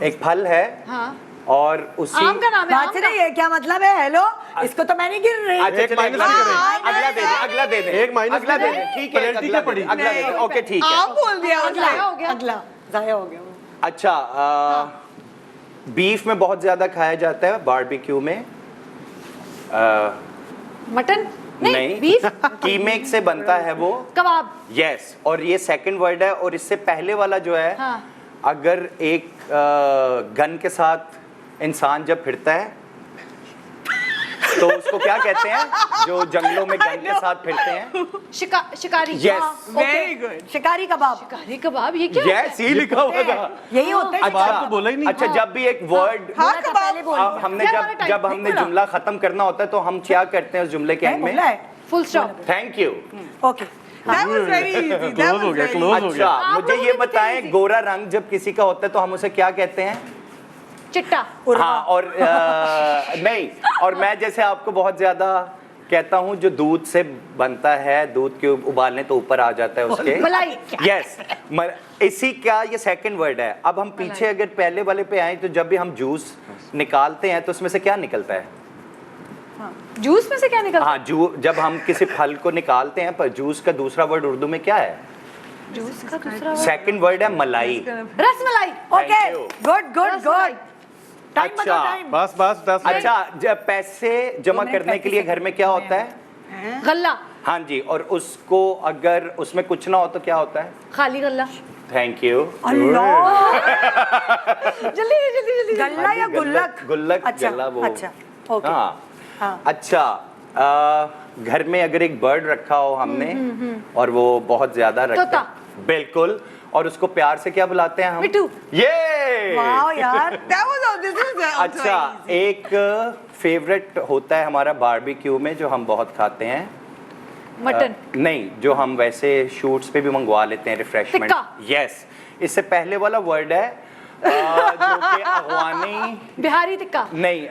एक फल है हाँ। और उसी आम का नाम है। आम नाच का। रही है, क्या मतलब है? हेलो, इसको तो मैं नहीं गिन रही। अच्छा, चलिए, माइनस अगला करें। दे दें, अगला दे दें, एक माइनस अगला दे करें। दें, ठीक है, पेनल्टी अगला क्या पड़ी? अगला दे दें, ओके ठीक है। आप बोल दिया अगला हो गया। अगला जाया हो गया। अच्छा, बीफ में बहुत ज्यादा खाया जाता है बारबेक्यू में। मटन नहीं, बीफ। कीमे से बनता है वो। कबाब। यस, और ये सेकंड वर्ड है। और इससे पहले वाला जो है, हाँ। अगर एक गन के साथ इंसान जब फिरता है तो उसको क्या कहते हैं, जो जंगलों में गन के साथ फिरते हैं? शिकारी। Yes। Very good. शिकारी कबाब। शिकारी कबाब, ये क्या? यस, ये लिखा हुआ था। यही होता है। अच्छा, तो बोला ही नहीं। अच्छा, जब भी एक वर्ड हाँ, बोला था, पहले बोल अब दिया। हमने क्या हमारा जब time? हमने जुमला खत्म करना होता है तो हम क्या करते हैं उस जुमले के नहीं एंड में? बोला है। Full stop. Thank you. Okay That was very easy. That close हो was गया, very क्लोज हो अच्छा, गया। आप मुझे लोगों ये ने कितने बताएं, easy? गोरा रंग जब किसी का होता है तो हम उसे क्या कहते हैं? चिट्टा। हाँ, और नहीं, और मैं जैसे आपको बहुत ज्यादा कहता हूँ, जो दूध से बनता है, दूध के उबालने तो ऊपर आ जाता है उसके। मलाई। यस, इसी का ये सेकंड वर्ड है। अब हम पीछे अगर पहले वाले पे आए तो जब भी हम जूस निकालते हैं तो उसमें से क्या निकलता है? जूस में से क्या निकलता है? हाँ, जब हम किसी फल को निकालते हैं, पर जूस का दूसरा वर्ड उर्दू में क्या है? जूस का दूसरा सेकंड वर्ड है मलाई। Rasmalai. Okay Thank you। Good good good. Time अच्छा। बताओ, टाइम। बस बस 10 मिनट। अच्छा, जब पैसे जमा मिनट करने के लिए 35 घर में क्या होता है? गल्ला। हाँ जी, और उसको अगर उसमें कुछ ना हो तो क्या होता है? खाली गल्ला। Thank you. अल्लाह। जल्दी जल्दी जल्दी। गल्ला या गुल्लक? गुल्लक, अच्छा, गल्ला वो। अच्छा, ओके। हाँ। हाँ। अच्छा, घर में अगर एक बर्ड रखा हो हमने और वो बहुत ज्यादा रखता तोता। बिल्कुल, और उसको प्यार से क्या बुलाते हैं हम? मिट्टू। ये वाह यार। That was all. This was also अच्छा, easy. एक फेवरेट होता है हमारा बारबेक्यू में जो हम बहुत खाते हैं। मटन। नहीं, जो हम वैसे शूट्स पे भी मंगवा लेते हैं, रिफ्रेशमेंट। टिक्का। यस, इससे पहले वाला वर्ड है जो कि अगवानी बिहारी टिक्का नहीं,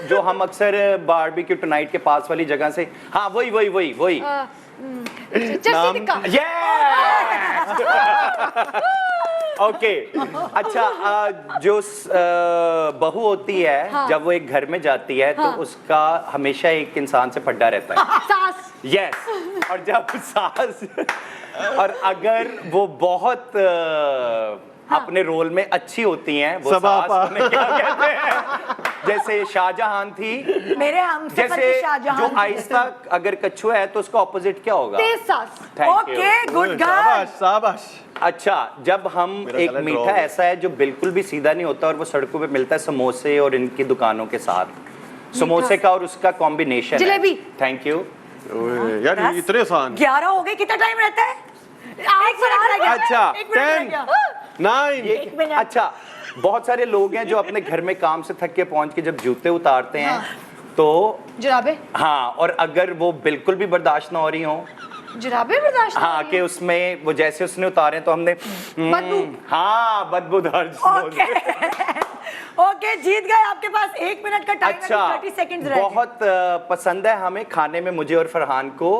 जो हम अक्सर बारबेक्यू टुनाइट के पास वाली जगह से, हाँ वही चटनी टिक्का। ओके अच्छा, जो बहू होती है हाँ। जब वो एक घर में जाती है हाँ। तो उसका हमेशा एक इंसान से पड्डा रहता है। सास। यस, और जब सास और अगर वो बहुत अपने रोल में अच्छी होती हैं, वो सास उन्हें क्या कहते हैं, जैसे शाहजहां थी, मेरे हम जैसे जो आहिस्ता अगर कछुआ है तो उसका ऑपोजिट क्या होगा? तेज सास। Okay, good girl. शाबाश। अच्छा, जब हम एक गलत मीठा ड्रॉ है। ऐसा है जो बिल्कुल भी सीधा नहीं होता और वो सड़कों पे मिलता है समोसे और इनकी दुकानों के साथ, समोसे का और उसका कॉम्बिनेशन जलेबी। थैंक यू यार ये इतने आसान। 11 हो गए, कितना टाइम रहता है? एक मिनट रह गया। अच्छा, एक मिनट रह गया। 9 अच्छा, बहुत सारे लोग हैं जो अपने घर में काम से थक के पहुंच के जब जूते उतारते हैं तो जुराबे। हाँ, और अगर वो बिल्कुल भी बर्दाश्त ना हो रही हो, जुराबे बर्दाश्त। हाँ, कि उसमें वो जैसे उसने उतारे तो हमने बदबू। हाँ, बदबूदार। ओके, जीत गए। आपके पास 1 मिनट का टाइम है, अच्छा, 30 सेकंड्स रह गए। बहुत पसंद है हमें खाने में, मुझे और फरहान को।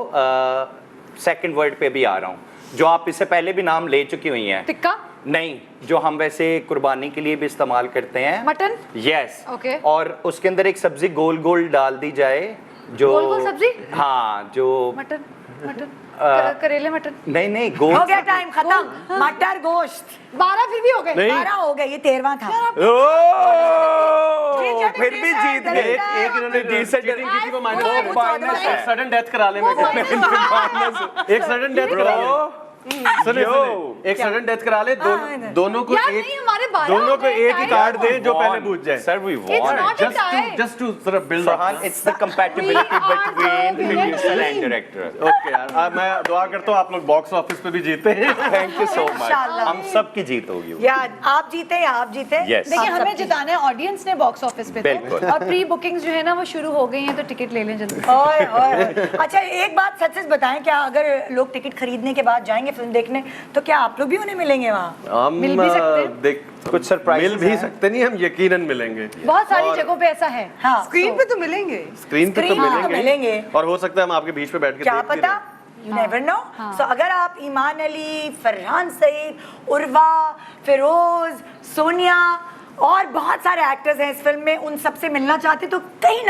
सेकंड वर्ड पे भी आ रहा हूँ, जो आप इससे पहले भी नाम ले चुकी हुई हैं। टिक्का नहीं, जो हम वैसे कुर्बानी के लिए भी इस्तेमाल करते हैं। मटन। यस। ओके। और उसके अंदर एक सब्जी गोल गोल डाल दी जाए, जो गोल सब्जी। हाँ, जो मटन करेले मटन। नहीं गोल। हो गया टाइम खत्म। मटर गोश्त। 12 फिर भी हो गए। 12 हो गए, ये 13वां था। फिर भी जीत गए। एक इन्होंने चीटिंग की थी, वो माइनस है। एक सडन डेथ करा ले मैं एक सडन डेथ करा ले। सुने, एक सडन डेथ करा ले, दोनों को यार एक नहीं, हमारे 12 दोनों को एक ही कार्ड दे जो पहले पूछ जाए। Sir, we won. Just to sort of build up. It's the compatibility between producer and director. Okay यार, मैं दुआ करता हूँ आप लोग बॉक्स ऑफिस पे भी जीते हैं। Thank you so much. इंशाल्लाह। हम सब की जीत होगी। यार आप जीते या आप जीते। Yes. देखिए, आप हमें सबकी। जिताना है ऑडियंस ने बॉक्स ऑफिस पे बिल्कुल। तो। और प्री बुकिंग्स जो है ना वो शुरू हो गई हैं, तो टिकट ले लें जल्दी। ओए ओए। अच्छा, एक बात सच सच बताएं, क्या अगर लोग टिकट खरीदने के बाद जाएंगे फिल्म देखने, तो क्या आप लोग भी उन्हें मिलेंगे वहाँ? हम मिल भी सकते हैं। देख कुछ सरप्राइज मिल भी सकते नहीं, हम यकीनन मिलेंगे। बहुत सारी जगहों पे ऐसा है। हाँ, स्क्रीन पे तो मिलेंगे। स्क्रीन पे तो स्क्रीन पे तो मिलेंगे मिलेंगे। और हो सकता है हम आपके बीच पे बैठ के क्या देख भी पता, लें। You never know. सो अगर आप ईमान अली, फरहान सईद, उर्वा, फिरोज, सोनिया और बहुत सारे एक्टर्स हैं इस फिल्म में, उन सबसे मिलना चाहते तो कहीं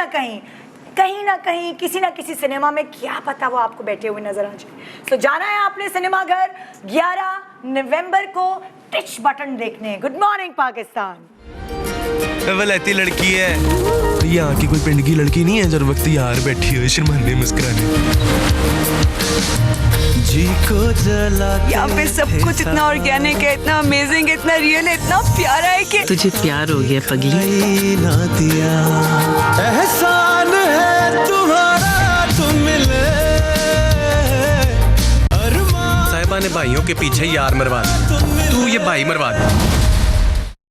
ना कहीं किसी ना किसी सिनेमा में, क्या पता वो आपको बैठे हुए नजर आ जाए। तो जाना है आपने सिनेमा घर 11 नवंबर को टिच बटन देखने। Good morning Pakistan. वलैती लड़की है, यहाँ की कोई पिंड की लड़की नहीं है जो वक्त यार बैठी हुई शर्माने मुस्कुराने। जी को जलाते यहाँ पे सब कुछ इतना ऑर्गेनिक है, इतना अमेजिंग, इतना रियल है, इतना प्यारा है कि तुझे प्यार हो गया पगली। ना दिया एहसान है तुम्हारा, तुम मिले साहिबा ने भाइयों के पीछे यार मरवा दिया, तू ये भाई मरवा दे।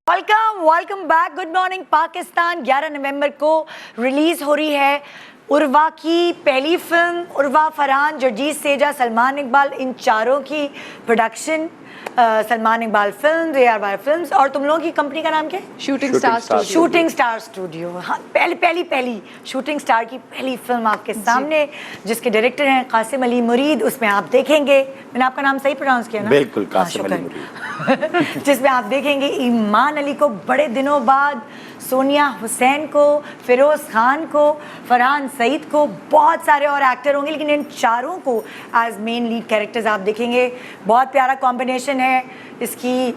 Welcome back. Good morning Pakistan. 11 नवंबर को रिलीज हो रही है उर्वा की पहली फिल्म। उर्वा, फरहान, जर्जीत सेजा, सलमान इकबाल, इन चारों की production. Salman Iqbal film, ARY films. और तुम लोगों की कंपनी का नाम क्या है? Shooting star studio. Shooting star studio. हाँ, पहली शूटिंग स्टार की पहली फिल्म आपके सामने, जिसके डायरेक्टर हैं कासिम अली मुरीद। उसमें आप देखेंगे, मैंने आपका नाम सही प्रोनाउंस किया ना? बिल्कुल, कासिम अली मुरीद। जिसमें आप देखेंगे ईमान अली को बड़े दिनों बाद, सोनिया हुसैन को, फिरोज खान को, फरहान सईद को, बहुत सारे और एक्टर होंगे, लेकिन इन चारों को एज मेन लीड कैरेक्टर्स आप देखेंगे। बहुत प्यारा कॉम्बिनेशन है इसकी।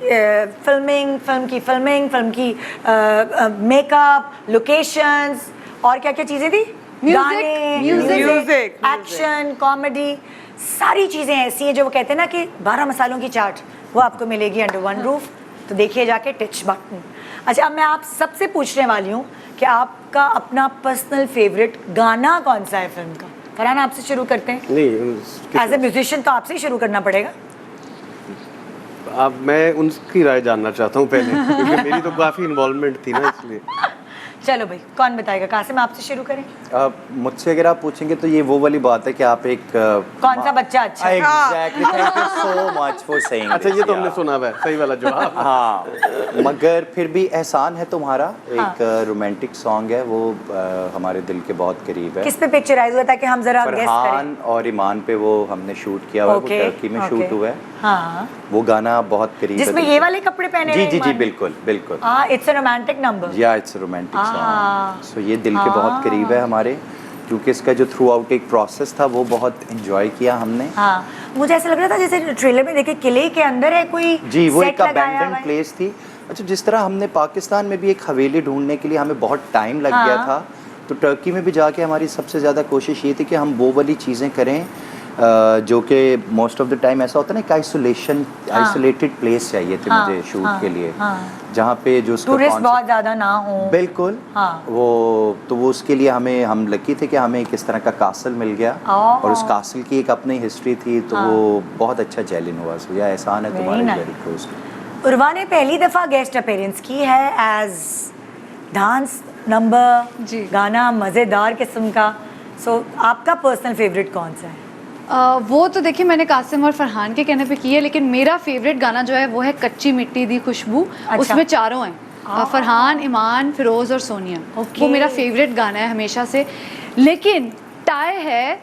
फिल्म की मेकअप, लोकेशंस और क्या क्या चीज़ें थी, गाने, म्यूजिक, एक्शन, कॉमेडी, सारी चीज़ें ऐसी हैं जो वो कहते हैं ना कि 12 मसालों की चाट, वो आपको मिलेगी अंडर वन रूफ। तो देखिए जाके टिच बटन। अच्छा, अब मैं आप सबसे पूछने वाली हूँ कि आपका अपना पर्सनल फेवरेट गाना कौन सा है फिल्म का? फरहान, आपसे शुरू करते हैं। नहीं, एज ए म्यूजिशियन तो आपसे ही शुरू करना पड़ेगा। अब मैं उनकी राय जानना चाहता हूँ पहले, क्योंकि मेरी तो काफी इन्वॉल्वमेंट थी ना, इसलिए। चलो भाई, कौन बताएगा? कासिम, आपसे शुरू करें। मुझसे अगर आप पूछेंगे तो ये वो वाली बात है कि आप एक कौन सा बच्चा अच्छा है? Exactly, thank you so much for saying. अच्छा, ये तो हमने सुना है, सही वाला जवाब। हाँ, मगर फिर भी एहसान है तुम्हारा एक रोमांटिक सॉन्ग है, वो हमारे दिल के बहुत करीब है। किस पे पिक्चराइज हुआ था कि हम जरा गेस करें? फरहान और ईमान पे वो हमने शूट किया हुआ है, वो टर्की में शूट हुआ है। हाँ, वो गाना बहुत करीब है जिसमें ये वाले कपड़े पहने जी हैं जी जी, ईमान? बिल्कुल बिल्कुल। It's a romantic number. या इट्स रोमांटिक सॉन्ग, सो ये दिल के बहुत करीब है हमारे, क्योंकि इसका जो थ्रू आउट एक प्रोसेस था वो बहुत एंजॉय किया हमने। हाँ, मुझे ऐसा लग रहा था जैसे ट्रेलर में देखे किले के अंदर है कोई जी, वो सेट एक लगाया अबैंडन हुआ है। प्लेस थी। अच्छा, जिस तरह हमने पाकिस्तान में भी एक हवेली ढूंढने के लिए हमें बहुत टाइम लग गया था, तो टर्की में भी जाके हमारी सबसे ज़्यादा कोशिश ये थी कि हम वो वाली चीज़ें करें जो कि मोस्ट ऑफ द टाइम ऐसा होता है ना, एक आइसोलेटेड प्लेस चाहिए थे मुझे शूट के लिए, जहाँ पे जो टूरिस्ट बहुत ज़्यादा ना हो। बिल्कुल। वो उसके लिए हम लकी थे कि हमें एक इस तरह का कासल मिल गया, और उस कासल की एक अपनी हिस्ट्री थी, तो वो बहुत अच्छा जेलिन हुआ। सो यह एहसान है तुम्हारे वेरी क्लोज। उर्वा ने पहली दफ़ा गेस्ट अपीयरेंस की है एज डांस नंबर, गाना मज़ेदार किस्म का। सो आपका पर्सनल फेवरेट कौन सा है? वो तो देखिए मैंने कासिम और फरहान के कहने पे की है, लेकिन मेरा फेवरेट गाना जो है वो है कच्ची मिट्टी दी खुशबू। उसमें चारों हैं, फरहान, ईमान, फिरोज और सोनिया। वो मेरा फेवरेट गाना है हमेशा से। लेकिन टाई है,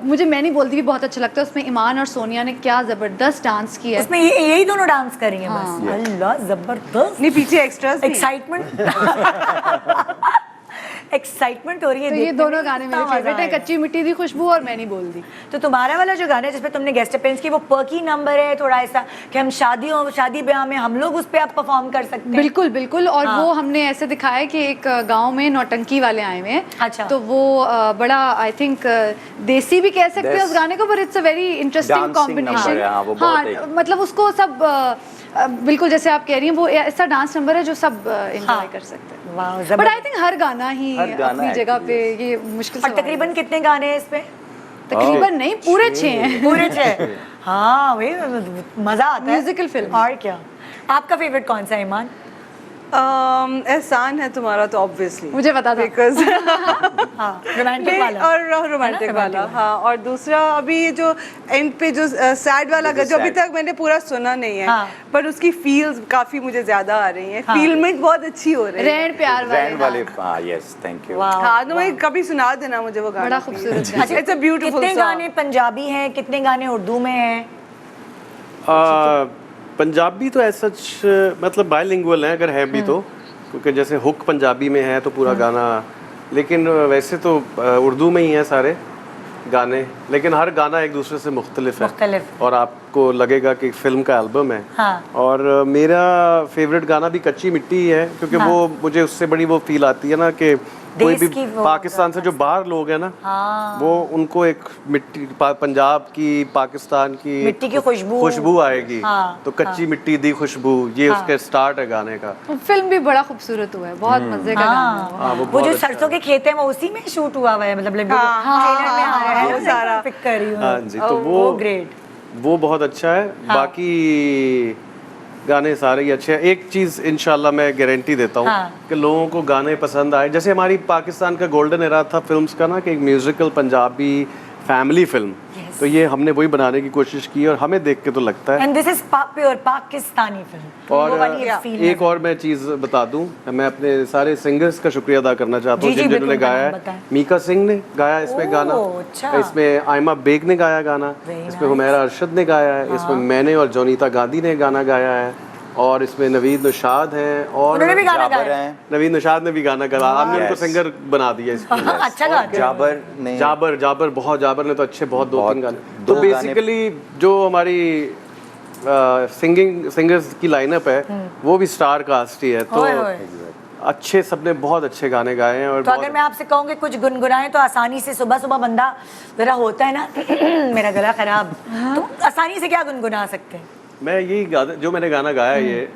मुझे मैं नहीं बोलती भी बहुत अच्छा लगता है। उसमें ईमान और सोनिया ने क्या ज़बरदस्त डांस किया है। उसमें यही दोनों डांस कर रही हैं बस। अल्लाह, ज़बरदस्त। नहीं, पीछे एक्स्ट्रास एक्साइटमेंट हो रही है। तो ये दोनों गाने मेरे फेवरेट है, कच्ची मिट्टी दी खुशबू और मैं नहीं बोल दी। तो तुम्हारा वाला जो गाना है जिसपे तुमने गेस्ट अपीयरेंस की, वो पर्की नंबर है थोड़ा ऐसा कि हम शादी ब्याह में हम लोग उस पे आप परफॉर्म कर सकते हैं। बिल्कुल बिल्कुल। और वो हमने ऐसे दिखाया है कि एक गांव में नौटंकी वाले आए हुए हैं। अच्छा। तो वो बड़ा आई थिंक देसी भी कह सकते हैं उस गाने को, पर it's a very interesting combination. हाँ, मतलब उसको सब बिल्कुल जैसे आप कह रही हैं, वो ऐसा डांस नंबर है जो सब एंजॉय कर सकते हैं। बट आई थिंक हर गाना ही अपनी जगह पे ये मुश्किल। और तकरीबन कितने गाने हैं इस पे? तकरीबन नहीं, पूरे 6 हैं। पूरे 6। हाँ भाई, मजा आता है। Musical film. और क्या? आपका फेवरेट कौन सा है ईमान? एहसान है तुम्हारा तो ऑब्वियसली मुझे बता दो, बिकॉज रोमांटिक वाला और रोमांटिक वाला। हाँ, और दूसरा अभी ये जो एंड पे जो सैड वाला जो अभी तक मैंने पूरा सुना नहीं है, पर उसकी फील्स काफी मुझे ज्यादा आ रही हैं। फीलमेंट बहुत अच्छी हो रही है। रैन प्यार वाले। Yes, thank you. हाँ, तो मैं कभी सुना देना मुझे वो गाना। बड़ा खूबसूरत है। It's a beautiful song. कितने गाने पंजाबी हैं, कितने गाने उर्दू में हैं? पंजाबी तो ऐसा मतलब बायलिंगुअल है, अगर है भी तो, क्योंकि जैसे हुक पंजाबी में है तो पूरा गाना, लेकिन वैसे तो उर्दू में ही है सारे गाने, लेकिन हर गाना एक दूसरे से मुख्तलिफ है और आपको लगेगा कि फिल्म का एल्बम है। हाँ। और मेरा फेवरेट गाना भी कच्ची मिट्टी ही है, क्योंकि वो मुझे उससे बड़ी वो फील आती है ना कि कोई भी पाकिस्तान से जो बाहर लोग हैं ना, वो उनको एक मिट्टी पंजाब की, पाकिस्तान की मिट्टी की खुशबू आएगी। तो कच्ची मिट्टी दी खुशबू, ये उसके स्टार्ट है गाने का। फिल्म भी बड़ा खूबसूरत हुआ है, बहुत मजे का गाना है। वो जो सरसों के खेत है वो उसी में शूट हुआ है, मतलब ट्रेलर में आ रहा है, सारा पिक कर रही हूं। हाँ जी, तो वो ग्रेट, वो बहुत अच्छा है। बाकी गाने सारे ही अच्छे हैं। एक चीज़ इंशाल्लाह मैं गारंटी देता हूँ कि लोगों को गाने पसंद आए। जैसे हमारी पाकिस्तान का गोल्डन एरा था फिल्म्स का ना, कि एक म्यूजिकल पंजाबी फैमिली फिल्म, तो ये हमने वही बनाने की कोशिश की और हमें देख के तो लगता है। And this is pure Pakistani film. और एक और मैं चीज़ बता दूं, मैं अपने सारे सिंगर्स का शुक्रिया अदा करना चाहता हूँ जिन्होंने गाया है। मीका सिंह ने गाया इसमें गाना, इसमें आयमा बेग ने गाया गाना, इसमें हुमैरा अरशद ने गाया है, इसमें मैंने और जोनीता गांधी ने गाना गाया है, और इसमें नवीद निशाद हैं और नवीद निशाद ने भी गाना गाया। हमने उनको सिंगर बना दिया इसमें। अच्छा गाते हैं। जाबर ने तो अच्छे बहुत 2-3 गाने। तो बेसिकली जो हमारी सिंगर्स की लाइनअप है वो भी स्टार कास्ट ही है, तो अच्छे सबने बहुत अच्छे गाने गाए हैं। और तो अगर मैं आपसे कहूँ कि कुछ गुनगुनाएं तो आसानी से, सुबह सुबह बंदा जरा होता है ना मेरा गला खराब, तो आसानी से क्या गुनगुना सकते हैं? मैं यही जो मैंने गाना गाया, ये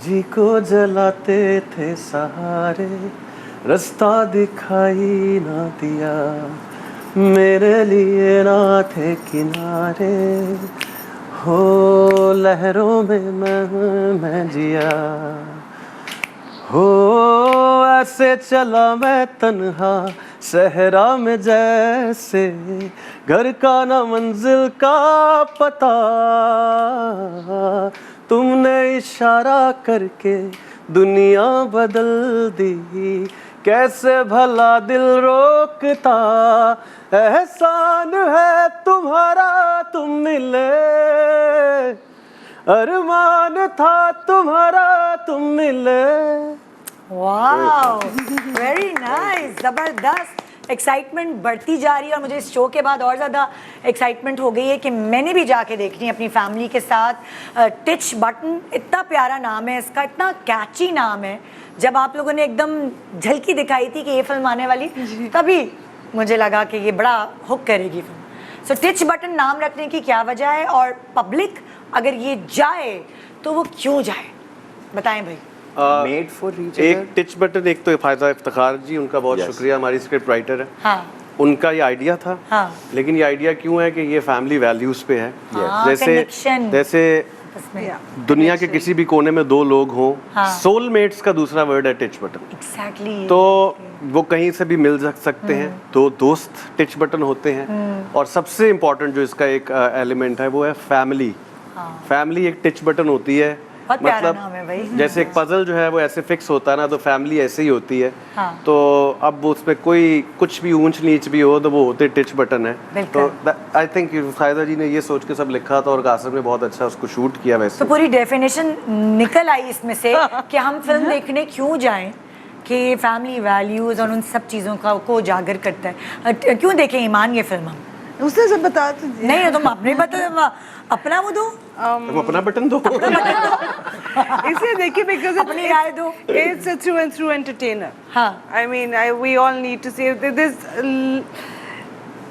जी को जलाते थे सहारे, रास्ता दिखाई ना दिया, मेरे लिए ना थे किनारे, हो लहरों में मैं जिया, हो ऐसे चला मैं तन्हा सहरा में जैसे घर का ना मंजिल का पता, तुमने इशारा करके दुनिया बदल दी, कैसे भला दिल रोकता, एहसान है तुम्हारा तुम मिले, अरमान था तुम्हारा तुम मिले। वाओ, वेरी नाइस, जबरदस्त। एक्साइटमेंट बढ़ती जा रही है और मुझे इस शो के बाद और ज़्यादा एक्साइटमेंट हो गई है कि मैंने भी जाके देखनी है अपनी फैमिली के साथ। टिच बटन, इतना प्यारा नाम है इसका, इतना कैची नाम है। जब आप लोगों ने एकदम झलकी दिखाई थी कि ये फिल्म आने वाली, तभी मुझे लगा कि ये बड़ा हुक करेगी फिल्म। सो टिच बटन नाम रखने की क्या वजह है, और पब्लिक अगर ये जाए तो वो क्यों जाए, बताएं भाई। मेड फॉर एक टिच बटन, एक तो फायदा इफ्तिखार जी, उनका बहुत शुक्रिया, हमारी स्क्रिप्ट राइटर है। हाँ। उनका ये आइडिया था। हाँ। लेकिन ये आइडिया क्यों है कि ये फैमिली वैल्यूज पे है। जैसे दुनिया के किसी भी कोने में दो लोग हों, सोलमेट्स का दूसरा वर्ड है टिच बटन। एग्जैक्टली। तो वो कहीं से भी मिल सकते हैं, दो दोस्त टिच बटन होते हैं। और सबसे इम्पोर्टेंट जो इसका एक एलिमेंट है वो है फैमिली। फैमिली एक टिच बटन होती है। मतलब नाम है भाई। जैसे एक पजल जो है वो ऐसे फिक्स होता है ना, तो फैमिली ऐसे ही होती है। तो अब उसमें कोई कुछ भी ऊंच नीच भी हो तो वो होते टिच बटन है। तो आई थिंक फायदा जी ने ये सोच के सब लिखा था और कासिम ने बहुत अच्छा उसको शूट किया। वैसे तो पूरी डेफिनेशन निकल आई इसमें से कि हम फिल्म देखने क्यों जाएं, कि फैमिली वैल्यूज और उन सब चीज़ों को उजागर करता है। क्यों देखें ईमान ये फिल्म हम? उसने सब बता तो नहीं, तुम अपने बता, अपना वो दो, तुम अपना बटन दो। इसे देखिए बिकॉज़ अपनी राय दो। It's a through and through entertainer. हाँ। I mean, we all need to see this.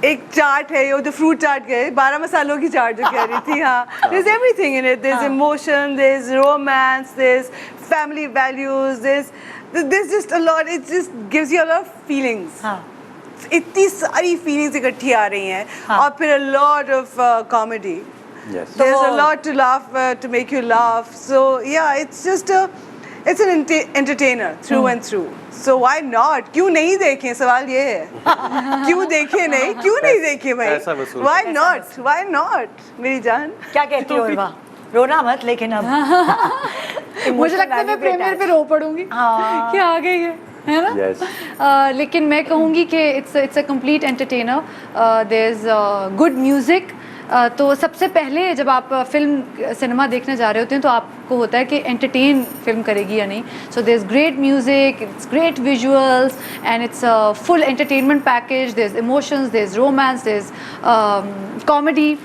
एक चार्ट है, वो जो फ्रूट चार्ट के 12 मसालों की चार्ट जो कह रही थी। हाँ, there's everything in it. There's emotion, there's romance, there's family values, there's just a lot. It just gives you a lot of feelings. हाँ। इतनी सारी फीलिंग्स इकट्ठी आ रही हैं। और फिर a lot of comedy. Yes. There's a lot to laugh, to make you laugh. So yeah, it's an entertainer through and through. So why not? क्यों नहीं देखें, सवाल ये है। क्यों देखें नहीं? क्यों नहीं देखें भाई? Why not? Why not? मेरी जान। क्या कहती हो उर्वा? रोना मत, लेकिन अब मुझे लगता है मैं प्रीमियर पे रो पड़ूंगी। हाँ। क्या आ गई है ना? Yes. लेकिन मैं कहूँगी कि it's a complete entertainer. There is good music. तो सबसे पहले जब आप फिल्म सिनेमा देखने जा रहे होते हैं तो आपको होता है कि एंटरटेन फिल्म करेगी या नहीं। So there is great music, it's great visuals and it's a full entertainment package. There is emotions, there is romance, there is comedy.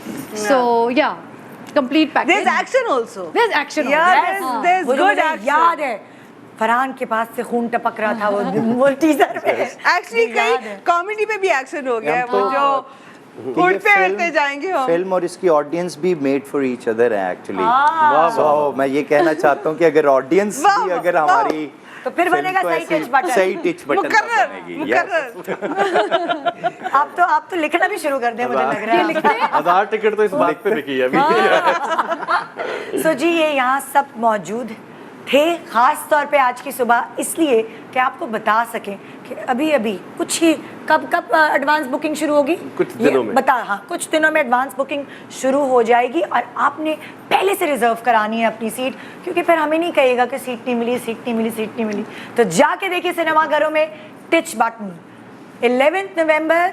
So yeah complete package. There's action also. There's action. Yeah, also. there's good action. याद है फरहान के पास से खून टपक रहा था वो teaser में। Actually कहीं कॉमेडी पे भी एक्शन हो गया है, वो जो उड़ते उड़ते जाएंगे हम। फिल्म और इसकी ऑडियंस भी मेड फॉर ईच अदर है एक्चुअली। सो मैं ये कहना चाहता हूँ कि अगर ऑडियंस भी अगर हमारी तो फिर बनेगा सही टिच बटन। सही टिच बटन बनेगी। आप तो लिखना भी शुरू कर दें, मुझे लग रहा है। 1000 टिकट तो इस बात पे बिकी है अभी। सो जी, ये यहाँ सब मौजूद थे खास तौर पे आज की सुबह, इसलिए कि आपको बता सकें कि अभी कुछ ही कब एडवांस बुकिंग शुरू होगी, कुछ दिनों में कुछ दिनों में एडवांस बुकिंग शुरू हो जाएगी और आपने पहले से रिजर्व करानी है अपनी सीट, क्योंकि फिर हमें नहीं कहेगा कि सीट नहीं मिली। तो जाके देखिए सिनेमाघरों में टिच बटन 11 नवंबर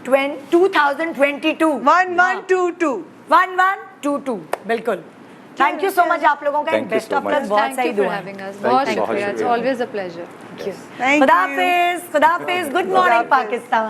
2022 1122 बिल्कुल। थैंक यू सो मच आप लोगों का, बेस्ट ऑफ लक, बहुत सही दुआ। बहुत शुक्रिया, इट्स ऑलवेज अ प्लेजर। खुदा हाफिज, गुड मॉर्निंग पाकिस्तान।